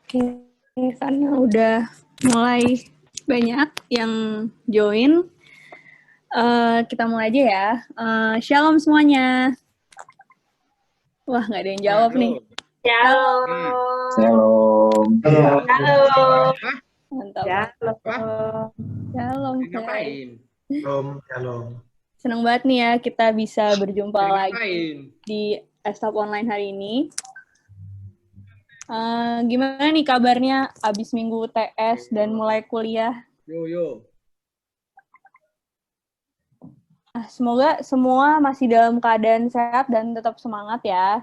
Oke, karena udah mulai banyak yang join, kita mulai aja ya. Shalom semuanya. Wah, nggak ada yang jawab nih. Shalom. Shalom. Shalom. Mantap. Shalom. Shalom. Ngapain? Shalom. Senang banget nih ya kita bisa berjumpa lagi Ngapain? di Estap Online hari ini. Gimana nih kabarnya abis minggu UTS dan mulai kuliah? Yo. Semoga semua masih dalam keadaan sehat dan tetap semangat ya.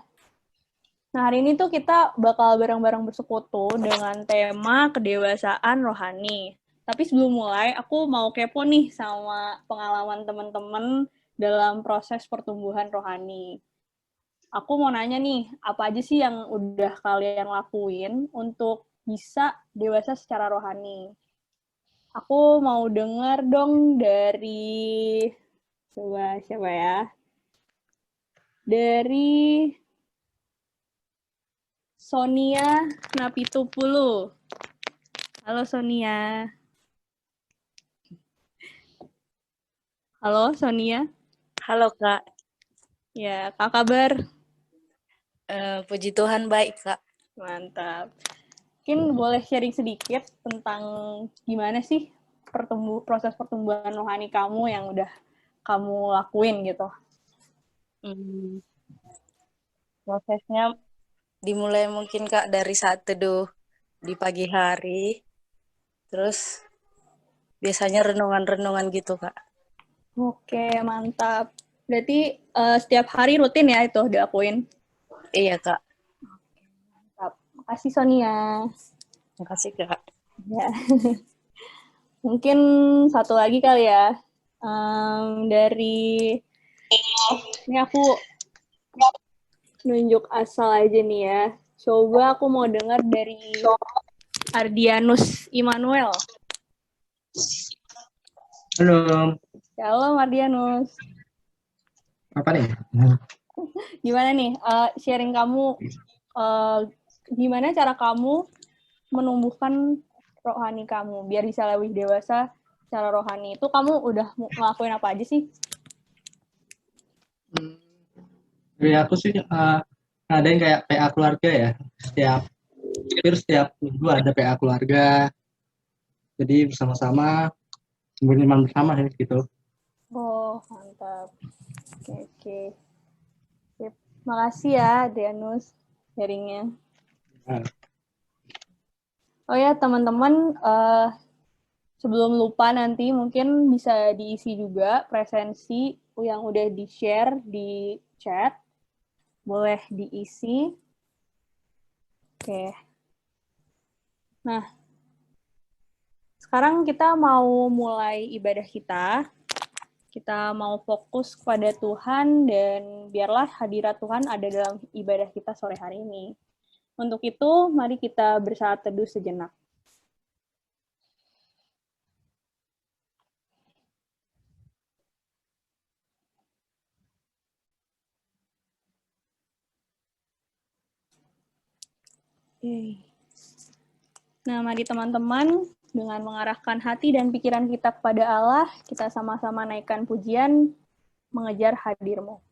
Nah, hari ini tuh kita bakal bareng-bareng bersekutu dengan tema kedewasaan rohani. Tapi sebelum mulai, aku mau kepo nih sama pengalaman teman-teman dalam proses pertumbuhan rohani. Aku mau nanya nih, apa aja sih yang udah kalian lakuin untuk bisa dewasa secara rohani? Aku mau dengar dong dari... Coba siapa ya? Dari Sonia Napitupulu. Halo Sonia. Halo Sonia. Halo Kak. Ya, apa kabar? Puji Tuhan baik Kak. Mantap. Mungkin boleh sharing sedikit tentang gimana sih proses pertumbuhan rohani kamu yang udah kamu lakuin gitu. Prosesnya dimulai mungkin Kak dari saat teduh di pagi hari. Terus biasanya renungan-renungan gitu Kak. Oke, mantap. Berarti setiap hari rutin ya itu dilakuin? Iya Kak. Mantap. Makasih Sonia. Makasih Kak. Ya. Mungkin satu lagi kali ya. Dari ini aku nunjuk asal aja nih ya. Coba aku mau dengar dari Ardianus Immanuel. Halo. Halo Ardianus. Apa nih? Gimana nih sharing kamu, gimana cara kamu menumbuhkan rohani kamu biar bisa lebih dewasa secara rohani? Itu kamu udah ngelakuin apa aja sih? Dari aku sih ngadain kayak PA keluarga ya. Setiap minggu ada PA keluarga. Jadi bersama-sama beriman bersama gitu. Oh, mantap. Oke. Sip. Makasih ya, Ardianus, sharingnya. Oh ya, teman-teman, sebelum lupa nanti mungkin bisa diisi juga presensi yang udah di-share di chat. Boleh diisi. Oke. Nah, sekarang kita mau mulai ibadah kita. Kita mau fokus kepada Tuhan dan biarlah hadirat Tuhan ada dalam ibadah kita sore hari ini. Untuk itu, mari kita bersaat teduh sejenak. Nah, mari teman-teman, dengan mengarahkan hati dan pikiran kita kepada Allah, kita sama-sama naikkan pujian, mengejar hadir-Mu.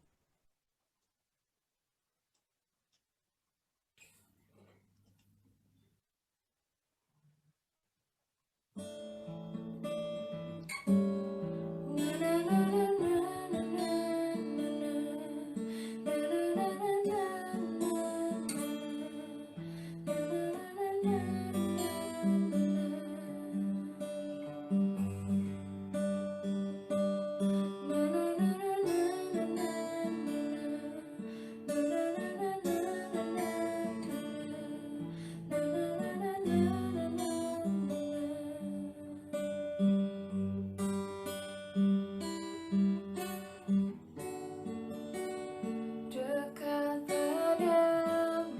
Dekat padamu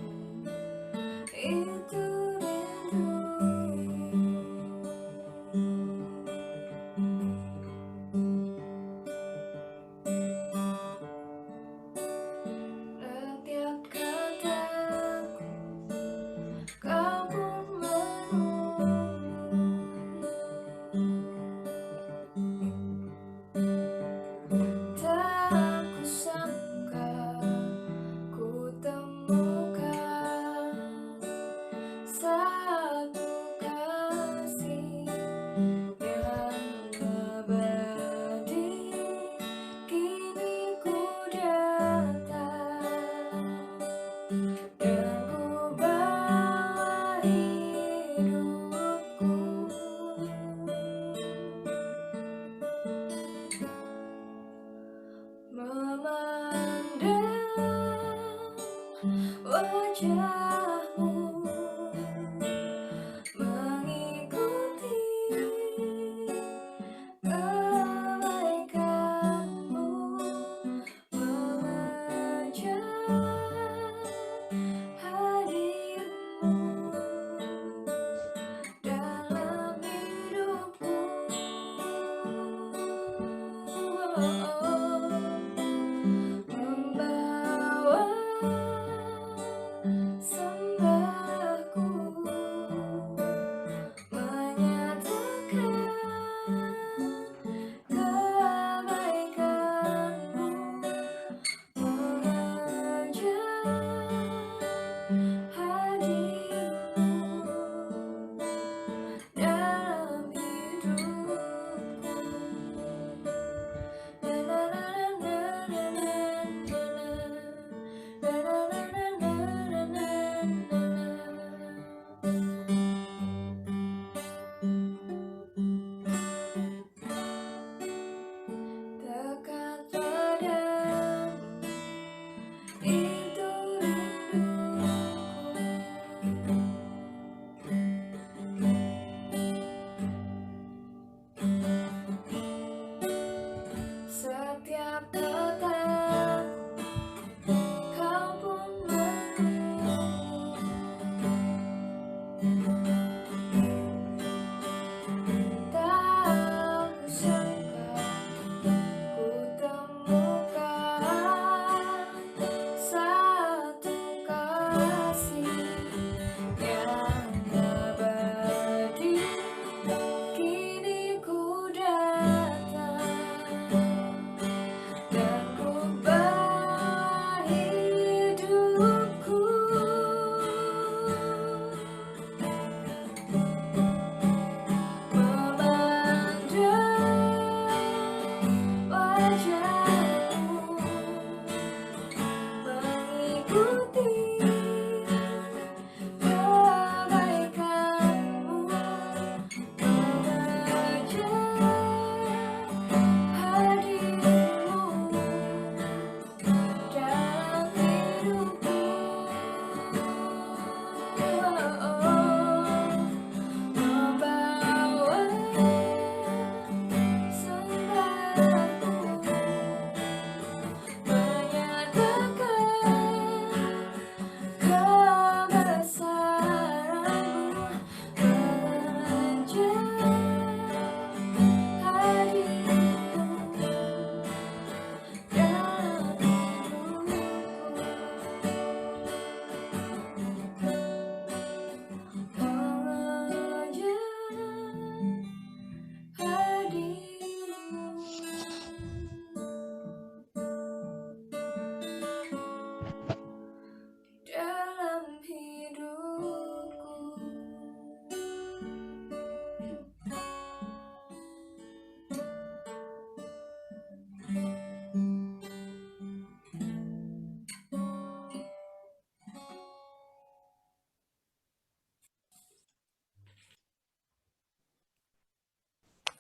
itu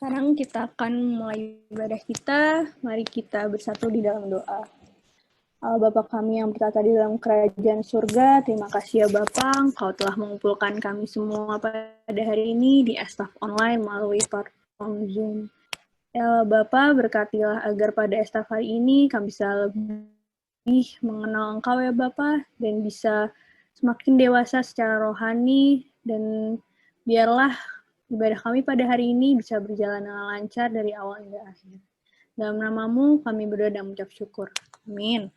Sekarang kita akan mulai ibadah kita. Mari kita bersatu di dalam doa. Allah Bapa kami yang bertata di dalam kerajaan surga, terima kasih ya Bapa, Engkau telah mengumpulkan kami semua pada hari ini di Estaf Online melalui platform Zoom. Ya Bapa, berkatilah agar pada Estaf hari ini kami bisa lebih mengenal Engkau ya Bapa, dan bisa semakin dewasa secara rohani, dan biarlah ibadah kami pada hari ini bisa berjalan dengan lancar dari awal hingga akhir. Dalam namamu kami berdoa dan mengucap syukur. Amin.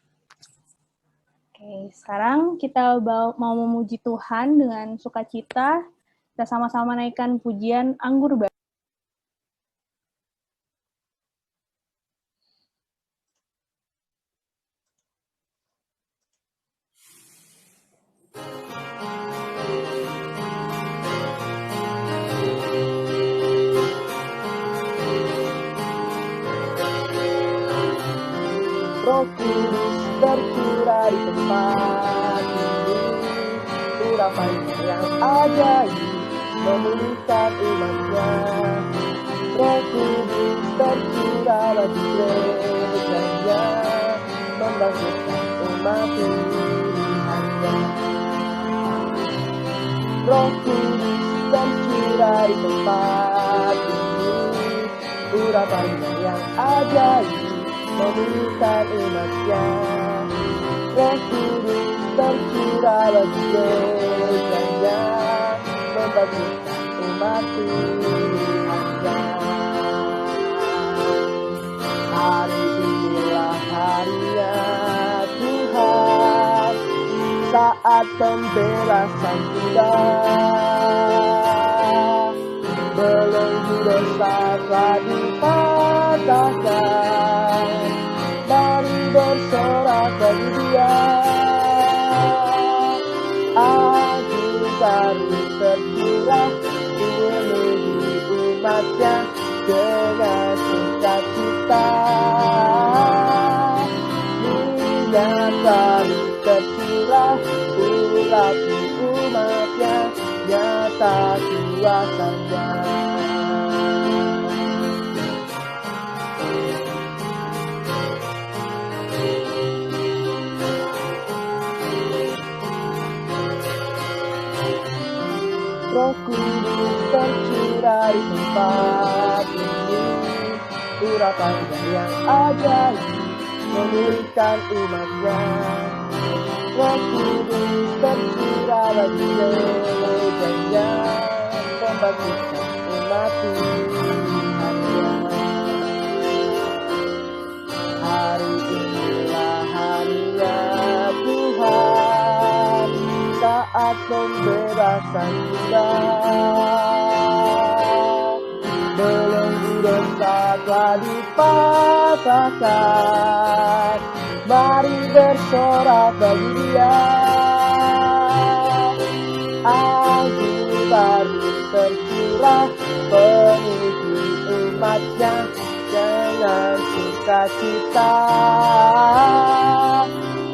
Oke, sekarang kita mau memuji Tuhan dengan sukacita. Kita sama-sama naikkan pujian Anggur Baru. Roh Kudus tercurah di tempat ini, urapannya yang ajaib memulihkan umatnya. Roh Kudus tercurah bagi gerejanya, membangkitkan umat pilihannya. Roh Kudus tercurah di tempat ini, urapannya yang ajaib memulihkan umatnya. Roh Kudus tercurah bagi gerejanya, membangkitkan umat pilihannya. Hari inilah harinya Tuhan, saat pembebasan tiba. Belenggu dosa telah dipatahkan, mari bersorak bagi Dia. Agung baru tercurah memenuhi umatnya dengan sukacita. Minyak baru tercurah urapi umatnya, nyata kuasanya. Roh Kudus tercurah di tempat ini, urapannya yang ajaib memulihkan umatnya. Roh Kudus tercurah bagi gerejanya, membangkitkan umat pilihannya. Hari inilah harinya Tuhan, saat pembebasan tiba. Belenggu dosa telah dipatahkan, mari bersorak bagi Dia. Agung baru tercurah penuhi umatnya dengan sukacita.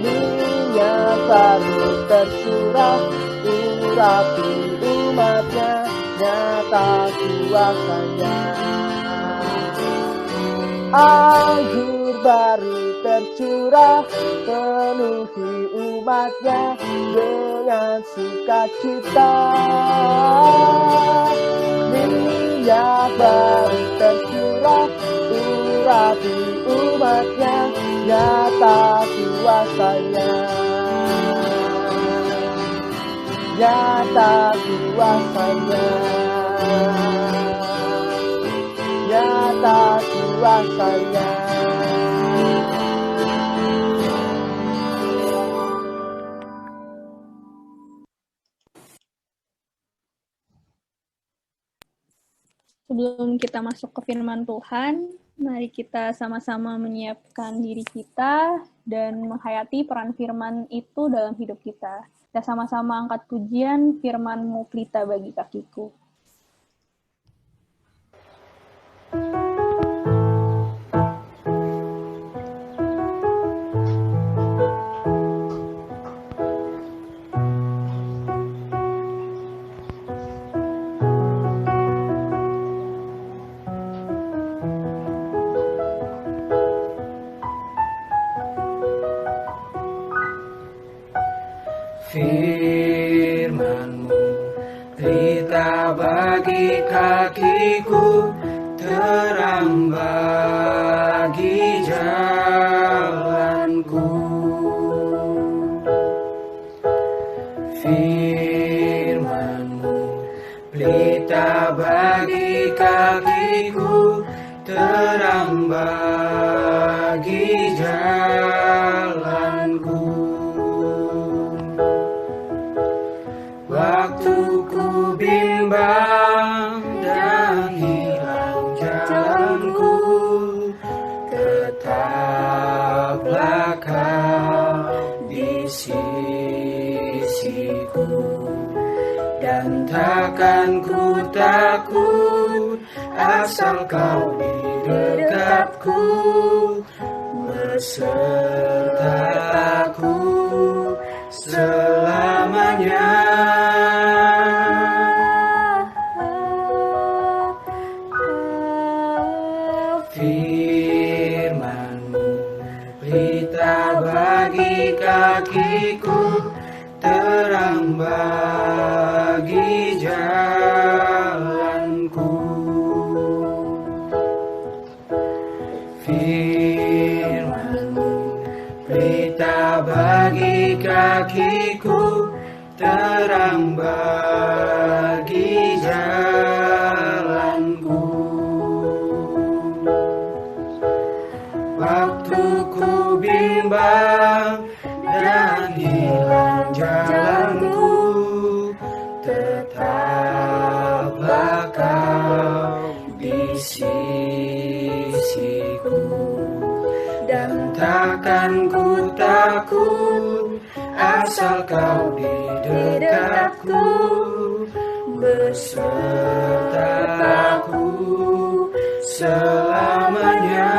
Minyak baru tercurah urapi umatnya, nyata kuasanya. Anggur baru tercurah penuhi umatnya dengan sukacita. Minyak baru tercurah urapi umatnya, nyata kuasanya. Nyata kuasanya, nyata kuasanya. Sebelum kita masuk ke firman Tuhan, mari kita sama-sama menyiapkan diri kita dan menghayati peran firman itu dalam hidup kita. Kita sama-sama angkat pujian firman-Mu pelita bagi kakiku. pelita bagi kakiku, terang bagi jalanku. Firman-Mu pelita bagi kakiku, terang bagi jalanku. Waktu ku bimbang dan hilang jalanku, tetaplah Kau di sisiku, dan takkan ku takut asal Kau di dekatku, besertaku selamanya. Firman-Mu pelita bagi kakiku, terang bagi jalanku. Firman-Mu pelita bagi kakiku, terang bagi jalanku. Waktu ku bimbang dan hilang jalanku, tetaplah Kau di sisiku, dan takkan ku takut asal Kau di dekatku, besertaku selamanya.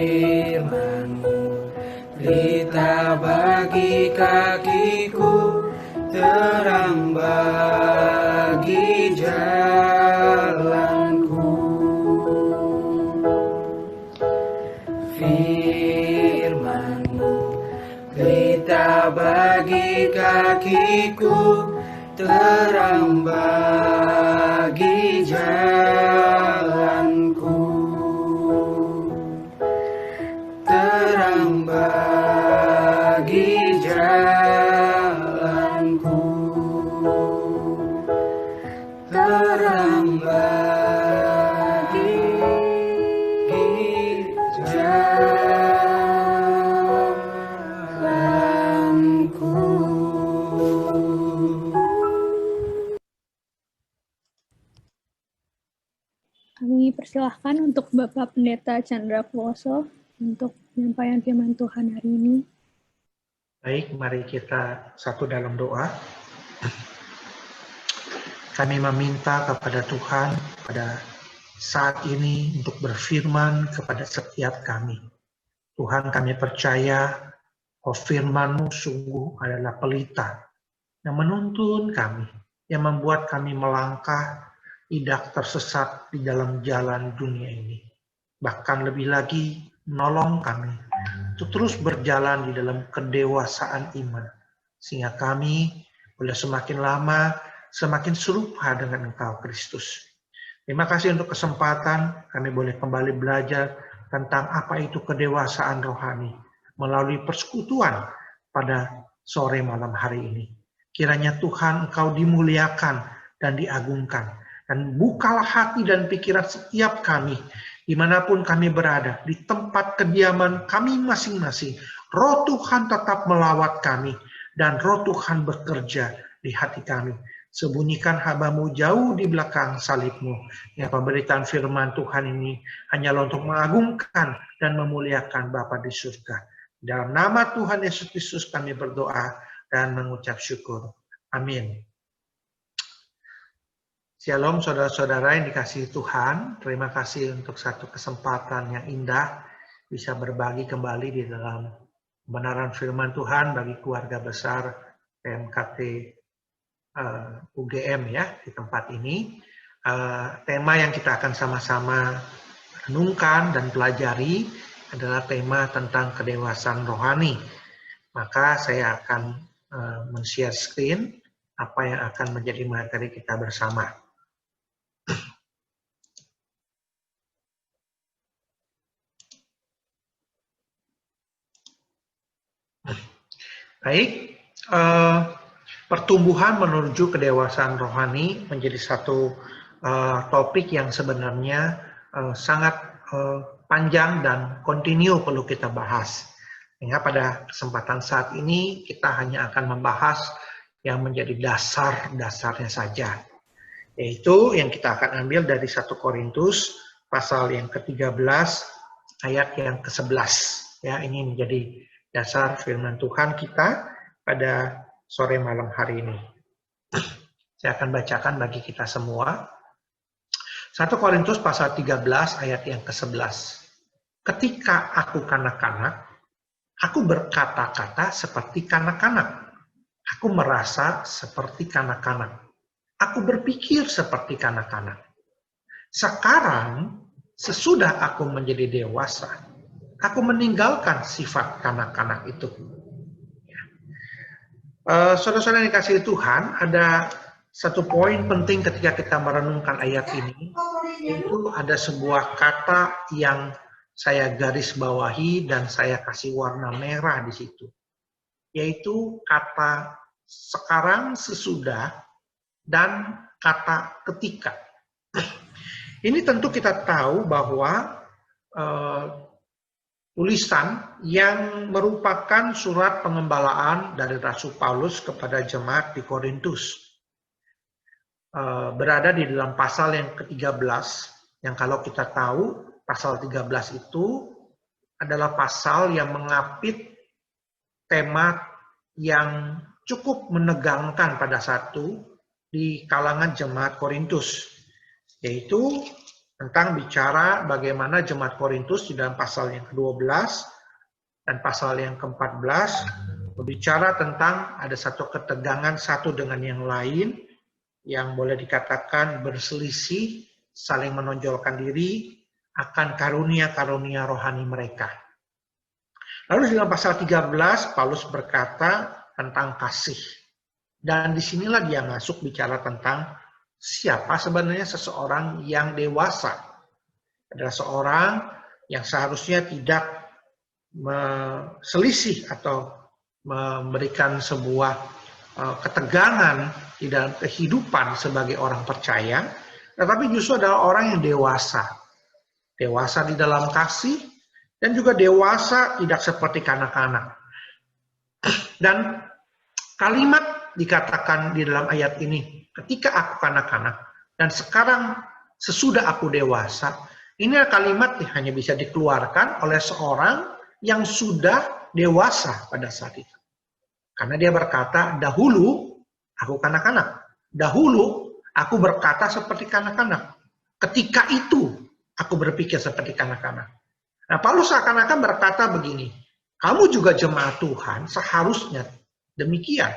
Firman-Mu pelita bagi kakiku, terang bagi jalanku. Firman-Mu pelita bagi kakiku, terang bagi jalanku. Terang bagi jalanku, terang bagi jalanku. Kami persilahkan untuk Bapak Pendeta Chandra Kuoso untuk penyampaian firman Tuhan hari ini. Baik, mari kita satu dalam doa. Kami meminta kepada Tuhan pada saat ini untuk berfirman kepada setiap kami. Tuhan, kami percaya bahwa firman-Mu sungguh adalah pelita yang menuntun kami, yang membuat kami melangkah tidak tersesat di dalam jalan dunia ini. Bahkan lebih lagi, menolong kami untuk terus berjalan di dalam kedewasaan iman, sehingga kami boleh semakin lama semakin serupa dengan Engkau Kristus. Terima kasih untuk kesempatan kami boleh kembali belajar tentang apa itu kedewasaan rohani melalui persekutuan pada sore malam hari ini. Kiranya Tuhan Engkau dimuliakan dan diagungkan, dan bukalah hati dan pikiran setiap kami dimanapun kami berada, di tempat kediaman kami masing-masing. Roh Tuhan tetap melawat kami, dan Roh Tuhan bekerja di hati kami. Sembunyikan hamba-Mu jauh di belakang salib-Mu. Ya, pemberitaan firman Tuhan ini hanyalah untuk mengagungkan dan memuliakan Bapa di surga. Dalam nama Tuhan Yesus Kristus kami berdoa dan mengucap syukur. Amin. Shalom saudara-saudara yang dikasihi Tuhan. Terima kasih untuk satu kesempatan yang indah bisa berbagi kembali di dalam kebenaran firman Tuhan bagi keluarga besar PMKT UGM ya di tempat ini. Tema yang kita akan sama-sama renungkan dan pelajari adalah tema tentang kedewasaan rohani. Maka saya akan men-share screen apa yang akan menjadi materi kita bersama. Baik, pertumbuhan menuju kedewasaan rohani menjadi satu topik yang sebenarnya sangat panjang dan kontinu perlu kita bahas. Sehingga pada kesempatan saat ini kita hanya akan membahas yang menjadi dasar-dasarnya saja. Yaitu yang kita akan ambil dari 1 Korintus pasal yang ke-13 ayat yang ke-11. Ya, ini menjadi dasar firman Tuhan kita pada sore malam hari ini. Saya akan bacakan bagi kita semua. 1 Korintus pasal 13 ayat yang ke-11. Ketika aku kanak-kanak, aku berkata-kata seperti kanak-kanak. Aku merasa seperti kanak-kanak. Aku berpikir seperti kanak-kanak. Sekarang, sesudah aku menjadi dewasa, aku meninggalkan sifat kanak-kanak itu. Saudara-saudara yang dikasihi Tuhan, ada satu poin penting ketika kita merenungkan ayat ini, yaitu ada sebuah kata yang saya garis bawahi dan saya kasih warna merah di situ, yaitu kata sekarang, sesudah, dan kata ketika. Ini tentu kita tahu bahwa tulisan yang merupakan surat pengembalaan dari Rasul Paulus kepada jemaat di Korintus. Berada di dalam pasal yang ke-13, yang kalau kita tahu, pasal 13 itu adalah pasal yang mengapit tema yang cukup menegangkan pada satu di kalangan jemaat Korintus, yaitu tentang bicara bagaimana jemaat Korintus di dalam pasal yang ke-12 dan pasal yang ke-14 berbicara tentang ada satu ketegangan satu dengan yang lain yang boleh dikatakan berselisih, saling menonjolkan diri akan karunia-karunia rohani mereka. Lalu dalam pasal 13 Paulus berkata tentang kasih. Dan disinilah dia masuk bicara tentang siapa sebenarnya seseorang yang dewasa. Adalah seorang yang seharusnya tidak selisih atau memberikan sebuah ketegangan di dalam kehidupan sebagai orang percaya, tetapi justru adalah orang yang dewasa. Dewasa di dalam kasih, dan juga dewasa tidak seperti kanak-kanak. Dan kalimat dikatakan di dalam ayat ini, ketika aku kanak-kanak, dan sekarang sesudah aku dewasa, ini kalimat yang hanya bisa dikeluarkan oleh seorang yang sudah dewasa pada saat itu. Karena dia berkata, dahulu aku kanak-kanak. Dahulu aku berkata seperti kanak-kanak. Ketika itu aku berpikir seperti kanak-kanak. Nah, Paulus seakan-akan berkata begini, kamu juga jemaat Tuhan seharusnya demikian.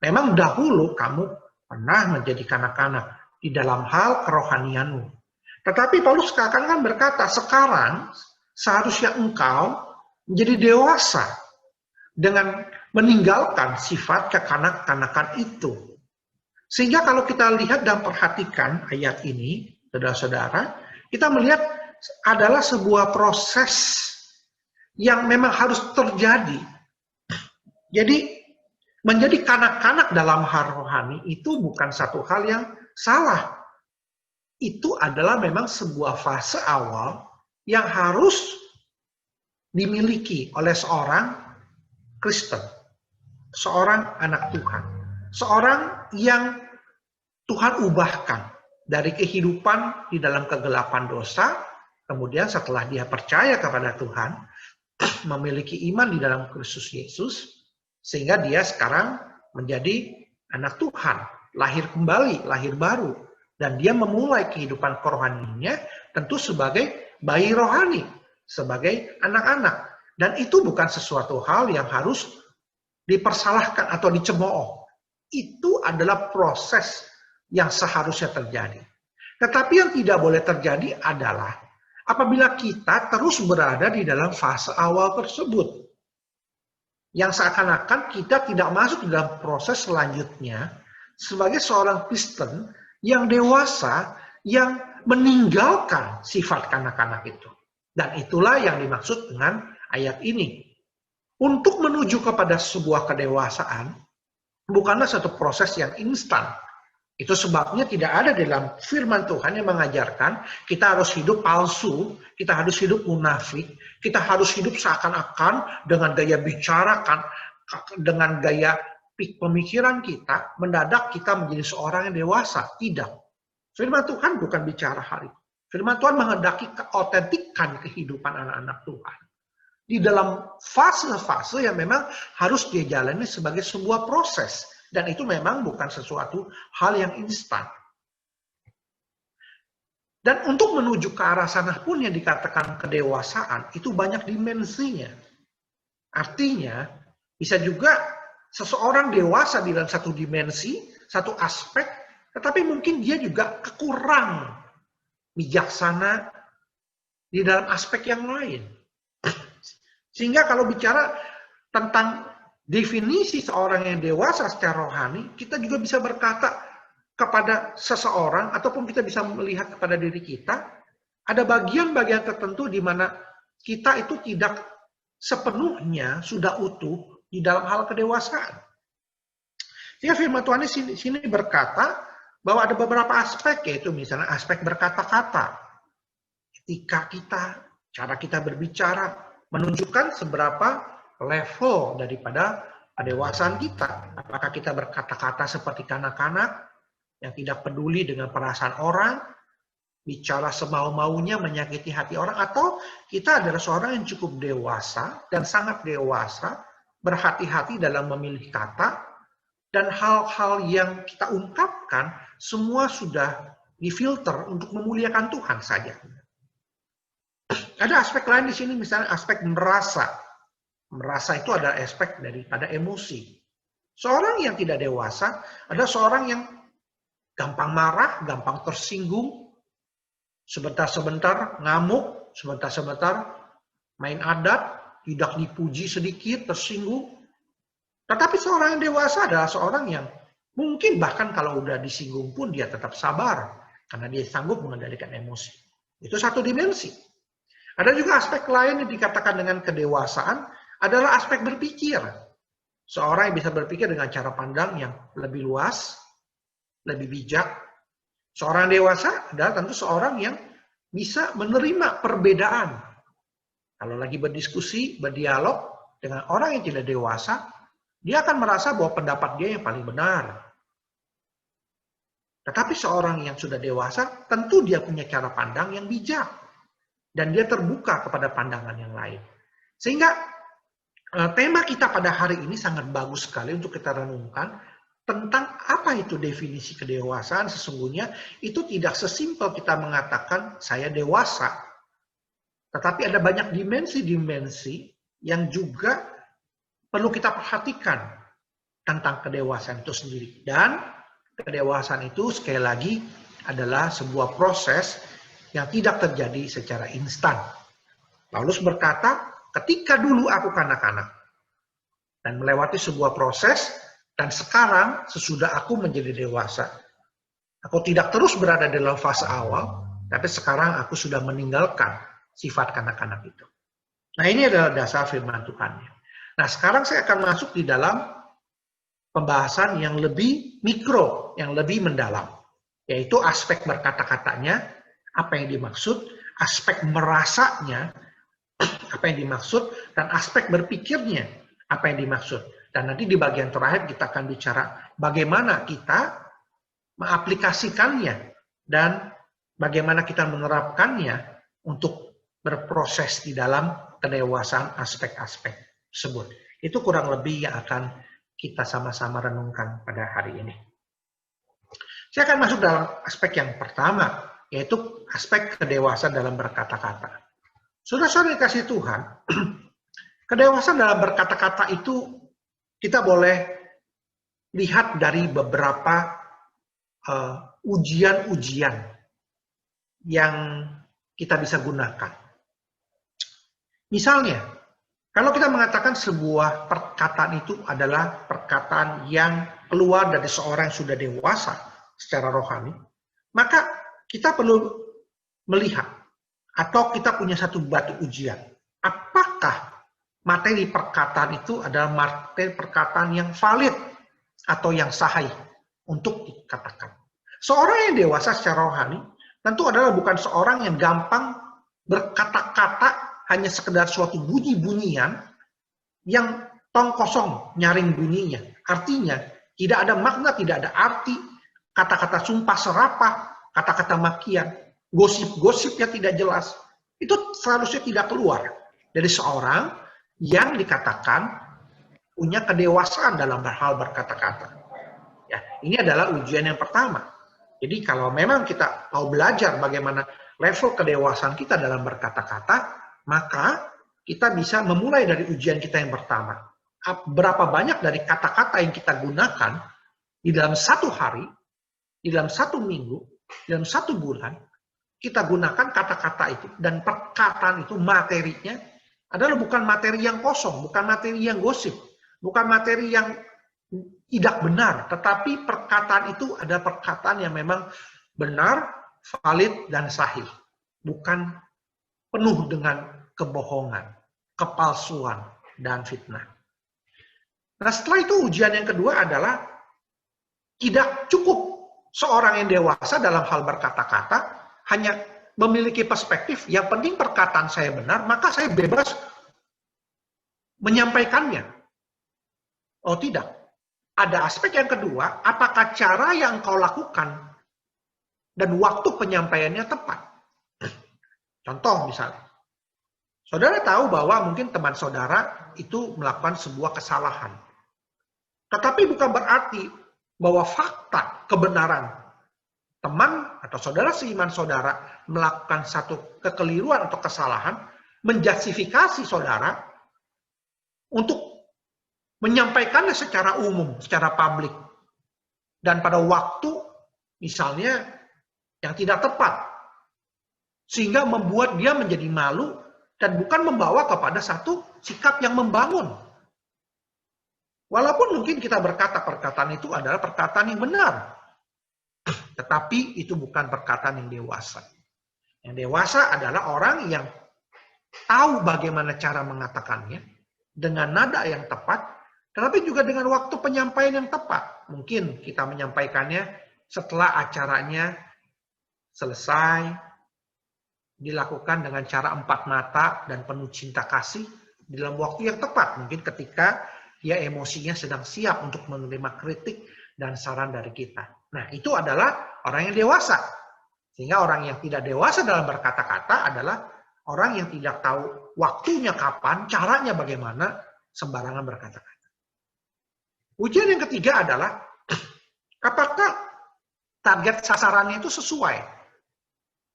Memang dahulu kamu pernah menjadi kanak-kanak di dalam hal kerohanianmu. Tetapi Paulus seakan-akan berkata, sekarang seharusnya engkau menjadi dewasa dengan meninggalkan sifat kekanak-kanakan itu. Sehingga kalau kita lihat dan perhatikan ayat ini, saudara-saudara, kita melihat adalah sebuah proses yang memang harus terjadi. Jadi, menjadi kanak-kanak dalam hal rohani itu bukan satu hal yang salah. Itu adalah memang sebuah fase awal yang harus dimiliki oleh seorang Kristen, seorang anak Tuhan, seorang yang Tuhan ubahkan dari kehidupan di dalam kegelapan dosa, kemudian setelah dia percaya kepada Tuhan, memiliki iman di dalam Kristus Yesus, sehingga dia sekarang menjadi anak Tuhan, lahir kembali, lahir baru. Dan dia memulai kehidupan kerohaniannya tentu sebagai bayi rohani, sebagai anak-anak. Dan itu bukan sesuatu hal yang harus dipersalahkan atau dicemooh. Itu adalah proses yang seharusnya terjadi. Tetapi yang tidak boleh terjadi adalah apabila kita terus berada di dalam fase awal tersebut. Yang seakan-akan kita tidak masuk di dalam proses selanjutnya sebagai seorang Kristen yang dewasa, yang meninggalkan sifat kanak-kanak itu. Dan itulah yang dimaksud dengan ayat ini. Untuk menuju kepada sebuah kedewasaan, bukanlah satu proses yang instan. Itu sebabnya tidak ada dalam firman Tuhan yang mengajarkan kita harus hidup palsu, kita harus hidup munafik, kita harus hidup seakan-akan dengan gaya bicara, dengan gaya pemikiran kita, mendadak kita menjadi seorang yang dewasa. Tidak. Firman Tuhan bukan bicara hal itu. Firman Tuhan menghendaki keautentikan kehidupan anak-anak Tuhan. Di dalam fase-fase yang memang harus dia jalani sebagai sebuah proses. Dan itu memang bukan sesuatu hal yang instan. Dan untuk menuju ke arah sana pun yang dikatakan kedewasaan, itu banyak dimensinya. Artinya, bisa juga seseorang dewasa di dalam satu dimensi, satu aspek, tetapi mungkin dia juga kekurang bijaksana di dalam aspek yang lain. Sehingga kalau bicara tentang definisi seorang yang dewasa secara rohani, kita juga bisa berkata kepada seseorang, ataupun kita bisa melihat kepada diri kita, ada bagian-bagian tertentu di mana kita itu tidak sepenuhnya sudah utuh di dalam hal kedewasaan. Sehingga firman Tuhan di sini berkata bahwa ada beberapa aspek, yaitu misalnya aspek berkata-kata, etika kita, cara kita berbicara, menunjukkan seberapa level daripada kedewasaan kita. Apakah kita berkata-kata seperti kanak-kanak yang tidak peduli dengan perasaan orang, bicara semau-maunya, menyakiti hati orang, atau kita adalah seorang yang cukup dewasa dan sangat dewasa, berhati-hati dalam memilih kata, dan hal-hal yang kita ungkapkan semua sudah difilter untuk memuliakan Tuhan saja. Ada aspek lain di sini, misalnya aspek merasa. Merasa itu adalah aspek daripada emosi. Seorang yang tidak dewasa adalah seorang yang gampang marah, gampang tersinggung, sebentar-sebentar ngamuk, sebentar-sebentar main adat, tidak dipuji sedikit, tersinggung. Tetapi seorang yang dewasa adalah seorang yang mungkin bahkan kalau udah disinggung pun dia tetap sabar, karena dia sanggup mengendalikan emosi. Itu satu dimensi. Ada juga aspek lain yang dikatakan dengan kedewasaan adalah aspek berpikir. Seorang yang bisa berpikir dengan cara pandang yang lebih luas, lebih bijak. Seorang dewasa adalah tentu seorang yang bisa menerima perbedaan. Kalau lagi berdiskusi, berdialog dengan orang yang tidak dewasa, dia akan merasa bahwa pendapat dia yang paling benar. Tetapi seorang yang sudah dewasa, tentu dia punya cara pandang yang bijak. Dan dia terbuka kepada pandangan yang lain. Sehingga tema kita pada hari ini sangat bagus sekali untuk kita renungkan tentang apa itu definisi kedewasaan. Sesungguhnya itu tidak sesimpel kita mengatakan saya dewasa. Tetapi ada banyak dimensi-dimensi yang juga perlu kita perhatikan tentang kedewasaan itu sendiri. Dan kedewasaan itu sekali lagi adalah sebuah proses yang tidak terjadi secara instan. Paulus berkata, ketika dulu aku kanak-kanak dan melewati sebuah proses, dan sekarang sesudah aku menjadi dewasa, aku tidak terus berada dalam fase awal, tapi sekarang aku sudah meninggalkan sifat kanak-kanak itu. Nah, ini adalah dasar firman Tuhan. Nah, sekarang saya akan masuk di dalam pembahasan yang lebih mikro, yang lebih mendalam, yaitu aspek berkata-katanya, apa yang dimaksud, aspek merasanya, apa yang dimaksud, dan aspek berpikirnya, apa yang dimaksud. Dan nanti di bagian terakhir kita akan bicara bagaimana kita mengaplikasikannya dan bagaimana kita menerapkannya untuk berproses di dalam kedewasaan aspek-aspek tersebut. Itu kurang lebih yang akan kita sama-sama renungkan pada hari ini. Saya akan masuk dalam aspek yang pertama, yaitu aspek kedewasaan dalam berkata-kata. Saudara-saudara dikasih Tuhan, kedewasaan dalam berkata-kata itu kita boleh lihat dari beberapa ujian-ujian yang kita bisa gunakan. Misalnya, kalau kita mengatakan sebuah perkataan itu adalah perkataan yang keluar dari seorang yang sudah dewasa secara rohani, maka kita perlu melihat atau kita punya satu batu ujian. Apakah materi perkataan itu adalah materi perkataan yang valid atau yang sahih untuk dikatakan. Seorang yang dewasa secara rohani tentu adalah bukan seorang yang gampang berkata-kata hanya sekedar suatu bunyi-bunyian yang tong kosong nyaring bunyinya. Artinya tidak ada makna, tidak ada arti, kata-kata sumpah serapah, kata-kata makian, gosip-gosip yang tidak jelas. Itu seharusnya tidak keluar dari seorang yang dikatakan punya kedewasaan dalam hal berkata-kata. Ya, ini adalah ujian yang pertama. Jadi kalau memang kita mau belajar bagaimana level kedewasaan kita dalam berkata-kata, maka kita bisa memulai dari ujian kita yang pertama. Berapa banyak dari kata-kata yang kita gunakan di dalam satu hari, di dalam satu minggu, di dalam satu bulan, kita gunakan kata-kata itu. Dan perkataan itu materinya adalah bukan materi yang kosong, bukan materi yang gosip, bukan materi yang tidak benar, tetapi perkataan itu ada perkataan yang memang benar, valid, dan sahih. Bukan penuh dengan kebohongan, kepalsuan, dan fitnah. Nah, setelah itu ujian yang kedua adalah tidak cukup seorang yang dewasa dalam hal berkata-kata hanya memiliki perspektif, yang penting perkataan saya benar, maka saya bebas menyampaikannya. Oh tidak. Ada aspek yang kedua, apakah cara yang kau lakukan dan waktu penyampaiannya tepat. Contoh misalnya, saudara tahu bahwa mungkin teman saudara itu melakukan sebuah kesalahan. Tetapi bukan berarti bahwa fakta kebenaran teman atau saudara seiman saudara melakukan satu kekeliruan atau kesalahan, menjustifikasi saudara untuk menyampaikannya secara umum, secara publik. Dan pada waktu misalnya yang tidak tepat. Sehingga membuat dia menjadi malu dan bukan membawa kepada satu sikap yang membangun. Walaupun mungkin kita berkata perkataan itu adalah perkataan yang benar. Tetapi itu bukan perkataan yang dewasa. Yang dewasa adalah orang yang tahu bagaimana cara mengatakannya dengan nada yang tepat, tetapi juga dengan waktu penyampaian yang tepat. Mungkin kita menyampaikannya setelah acaranya selesai, dilakukan dengan cara empat mata dan penuh cinta kasih di dalam waktu yang tepat. Mungkin ketika dia emosinya sedang siap untuk menerima kritik dan saran dari kita. Nah, itu adalah orang yang dewasa. Sehingga orang yang tidak dewasa dalam berkata-kata adalah orang yang tidak tahu waktunya kapan, caranya bagaimana, sembarangan berkata-kata. Ujian yang ketiga adalah, apakah target sasarannya itu sesuai?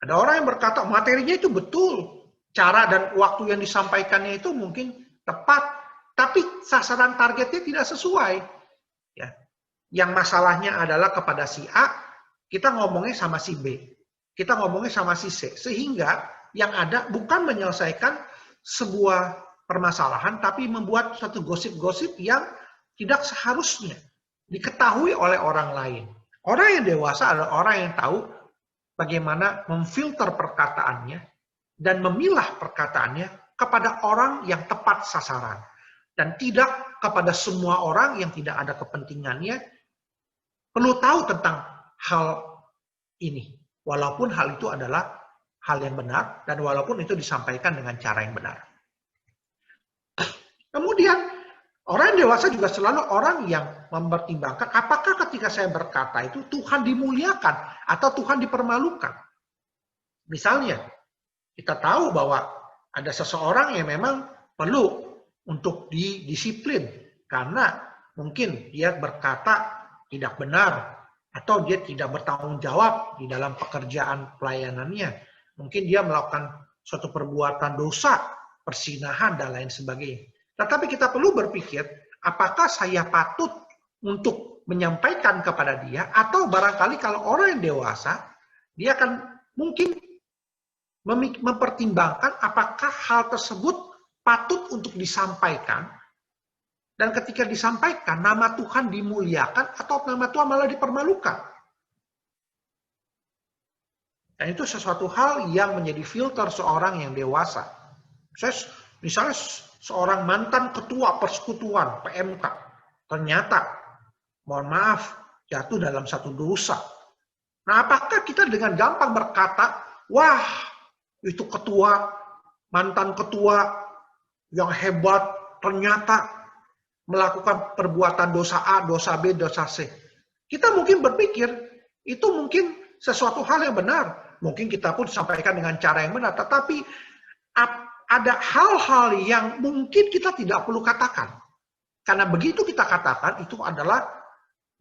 Ada orang yang berkata materinya itu betul, cara dan waktu yang disampaikannya itu mungkin tepat, tapi sasaran targetnya tidak sesuai. Ya. Yang masalahnya adalah kepada si A, kita ngomongnya sama si B, kita ngomongnya sama si C, sehingga yang ada bukan menyelesaikan sebuah permasalahan, tapi membuat satu gosip-gosip yang tidak seharusnya diketahui oleh orang lain. Orang yang dewasa adalah orang yang tahu bagaimana memfilter perkataannya dan memilah perkataannya kepada orang yang tepat sasaran. Dan tidak kepada semua orang yang tidak ada kepentingannya perlu tahu tentang hal ini. Walaupun hal itu adalah hal yang benar dan walaupun itu disampaikan dengan cara yang benar. Kemudian, orang yang dewasa juga selalu orang yang mempertimbangkan apakah ketika saya berkata itu Tuhan dimuliakan atau Tuhan dipermalukan. Misalnya, kita tahu bahwa ada seseorang yang memang perlu untuk didisiplin karena mungkin dia berkata tidak benar atau dia tidak bertanggung jawab di dalam pekerjaan pelayanannya. Mungkin dia melakukan suatu perbuatan dosa, persinahan, dan lain sebagainya. Tetapi kita perlu berpikir, apakah saya patut untuk menyampaikan kepada dia, atau barangkali kalau orang yang dewasa, dia akan mungkin mempertimbangkan apakah hal tersebut patut untuk disampaikan, dan ketika disampaikan, nama Tuhan dimuliakan atau nama Tuhan malah dipermalukan. Dan itu sesuatu hal yang menjadi filter seorang yang dewasa. Misalnya seorang mantan ketua persekutuan PMK, ternyata, mohon maaf, jatuh dalam satu dosa. Nah, apakah kita dengan gampang berkata, wah, itu ketua, mantan ketua yang hebat, ternyata melakukan perbuatan dosa A, dosa B, dosa C. Kita mungkin berpikir, itu mungkin sesuatu hal yang benar. Mungkin kita pun sampaikan dengan cara yang benar, tetapi ada hal-hal yang mungkin kita tidak perlu katakan. Karena begitu kita katakan, itu adalah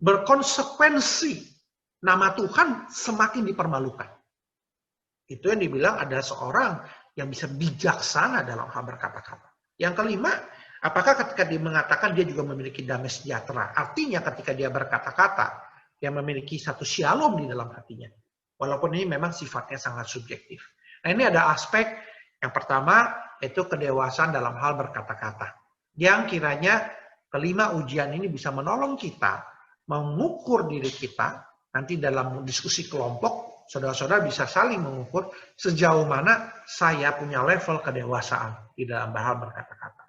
berkonsekuensi. Nama Tuhan semakin dipermalukan. Itu yang dibilang ada seorang yang bisa bijaksana dalam hal berkata-kata. Yang kelima, apakah ketika dia mengatakan dia juga memiliki damai sejahtera? Artinya ketika dia berkata-kata, dia memiliki satu shalom di dalam hatinya. Walaupun ini memang sifatnya sangat subjektif. Nah, ini ada aspek yang pertama, yaitu kedewasaan dalam hal berkata-kata. Yang kiranya kelima ujian ini bisa menolong kita mengukur diri kita. Nanti dalam diskusi kelompok, saudara-saudara bisa saling mengukur sejauh mana saya punya level kedewasaan di dalam hal berkata-kata.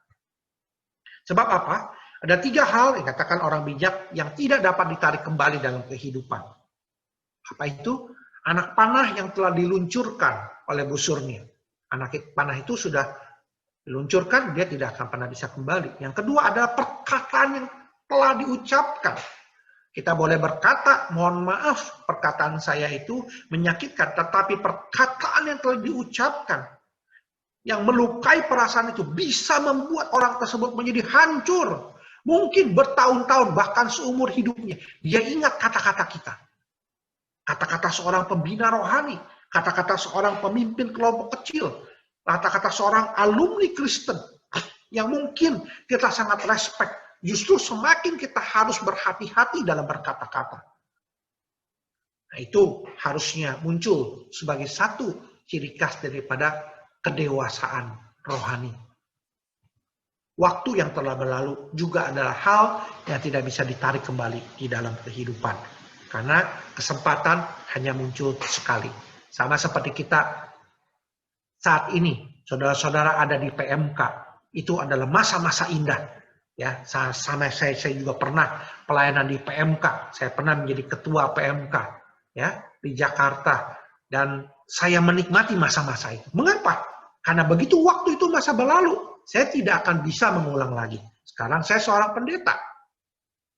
Sebab apa? Ada 3 hal yang katakan orang bijak yang tidak dapat ditarik kembali dalam kehidupan. Apa itu? Anak panah yang telah diluncurkan oleh busurnya. Anak panah itu sudah diluncurkan, dia tidak akan pernah bisa kembali. Yang kedua adalah perkataan yang telah diucapkan. Kita boleh berkata, mohon maaf, perkataan saya itu menyakitkan, tetapi perkataan yang telah diucapkan, yang melukai perasaan itu, bisa membuat orang tersebut menjadi hancur. Mungkin bertahun-tahun, bahkan seumur hidupnya. Dia ingat kata-kata kita. Kata-kata seorang pembina rohani, kata-kata seorang pemimpin kelompok kecil, kata-kata seorang alumni Kristen, yang mungkin kita sangat respect. Justru semakin kita harus berhati-hati dalam berkata-kata. Nah, itu harusnya muncul sebagai satu ciri khas daripada kedewasaan rohani. Waktu yang telah berlalu juga adalah hal yang tidak bisa ditarik kembali di dalam kehidupan. Karena kesempatan hanya muncul sekali. Sama seperti kita saat ini, saudara-saudara ada di PMK, itu adalah masa-masa indah. Ya, sama saya juga pernah pelayanan di PMK. Saya pernah menjadi ketua PMK ya di Jakarta dan saya menikmati masa-masa itu. Mengapa? Karena begitu waktu itu masa berlalu, saya tidak akan bisa mengulang lagi. Sekarang saya seorang pendeta.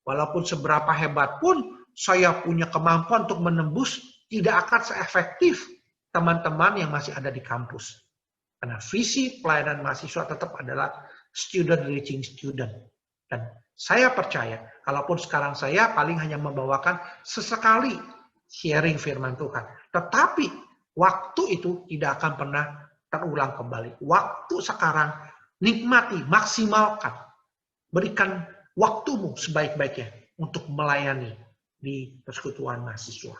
Walaupun seberapa hebat pun saya punya kemampuan untuk menembus, tidak akan seefektif teman-teman yang masih ada di kampus. Karena visi pelayanan mahasiswa tetap adalah student reaching student. Dan saya percaya, kalaupun sekarang saya paling hanya membawakan sesekali sharing firman Tuhan. Tetapi waktu itu tidak akan pernah terulang kembali. Waktu sekarang, nikmati, maksimalkan. Berikan waktumu sebaik-baiknya untuk melayani di persekutuan mahasiswa.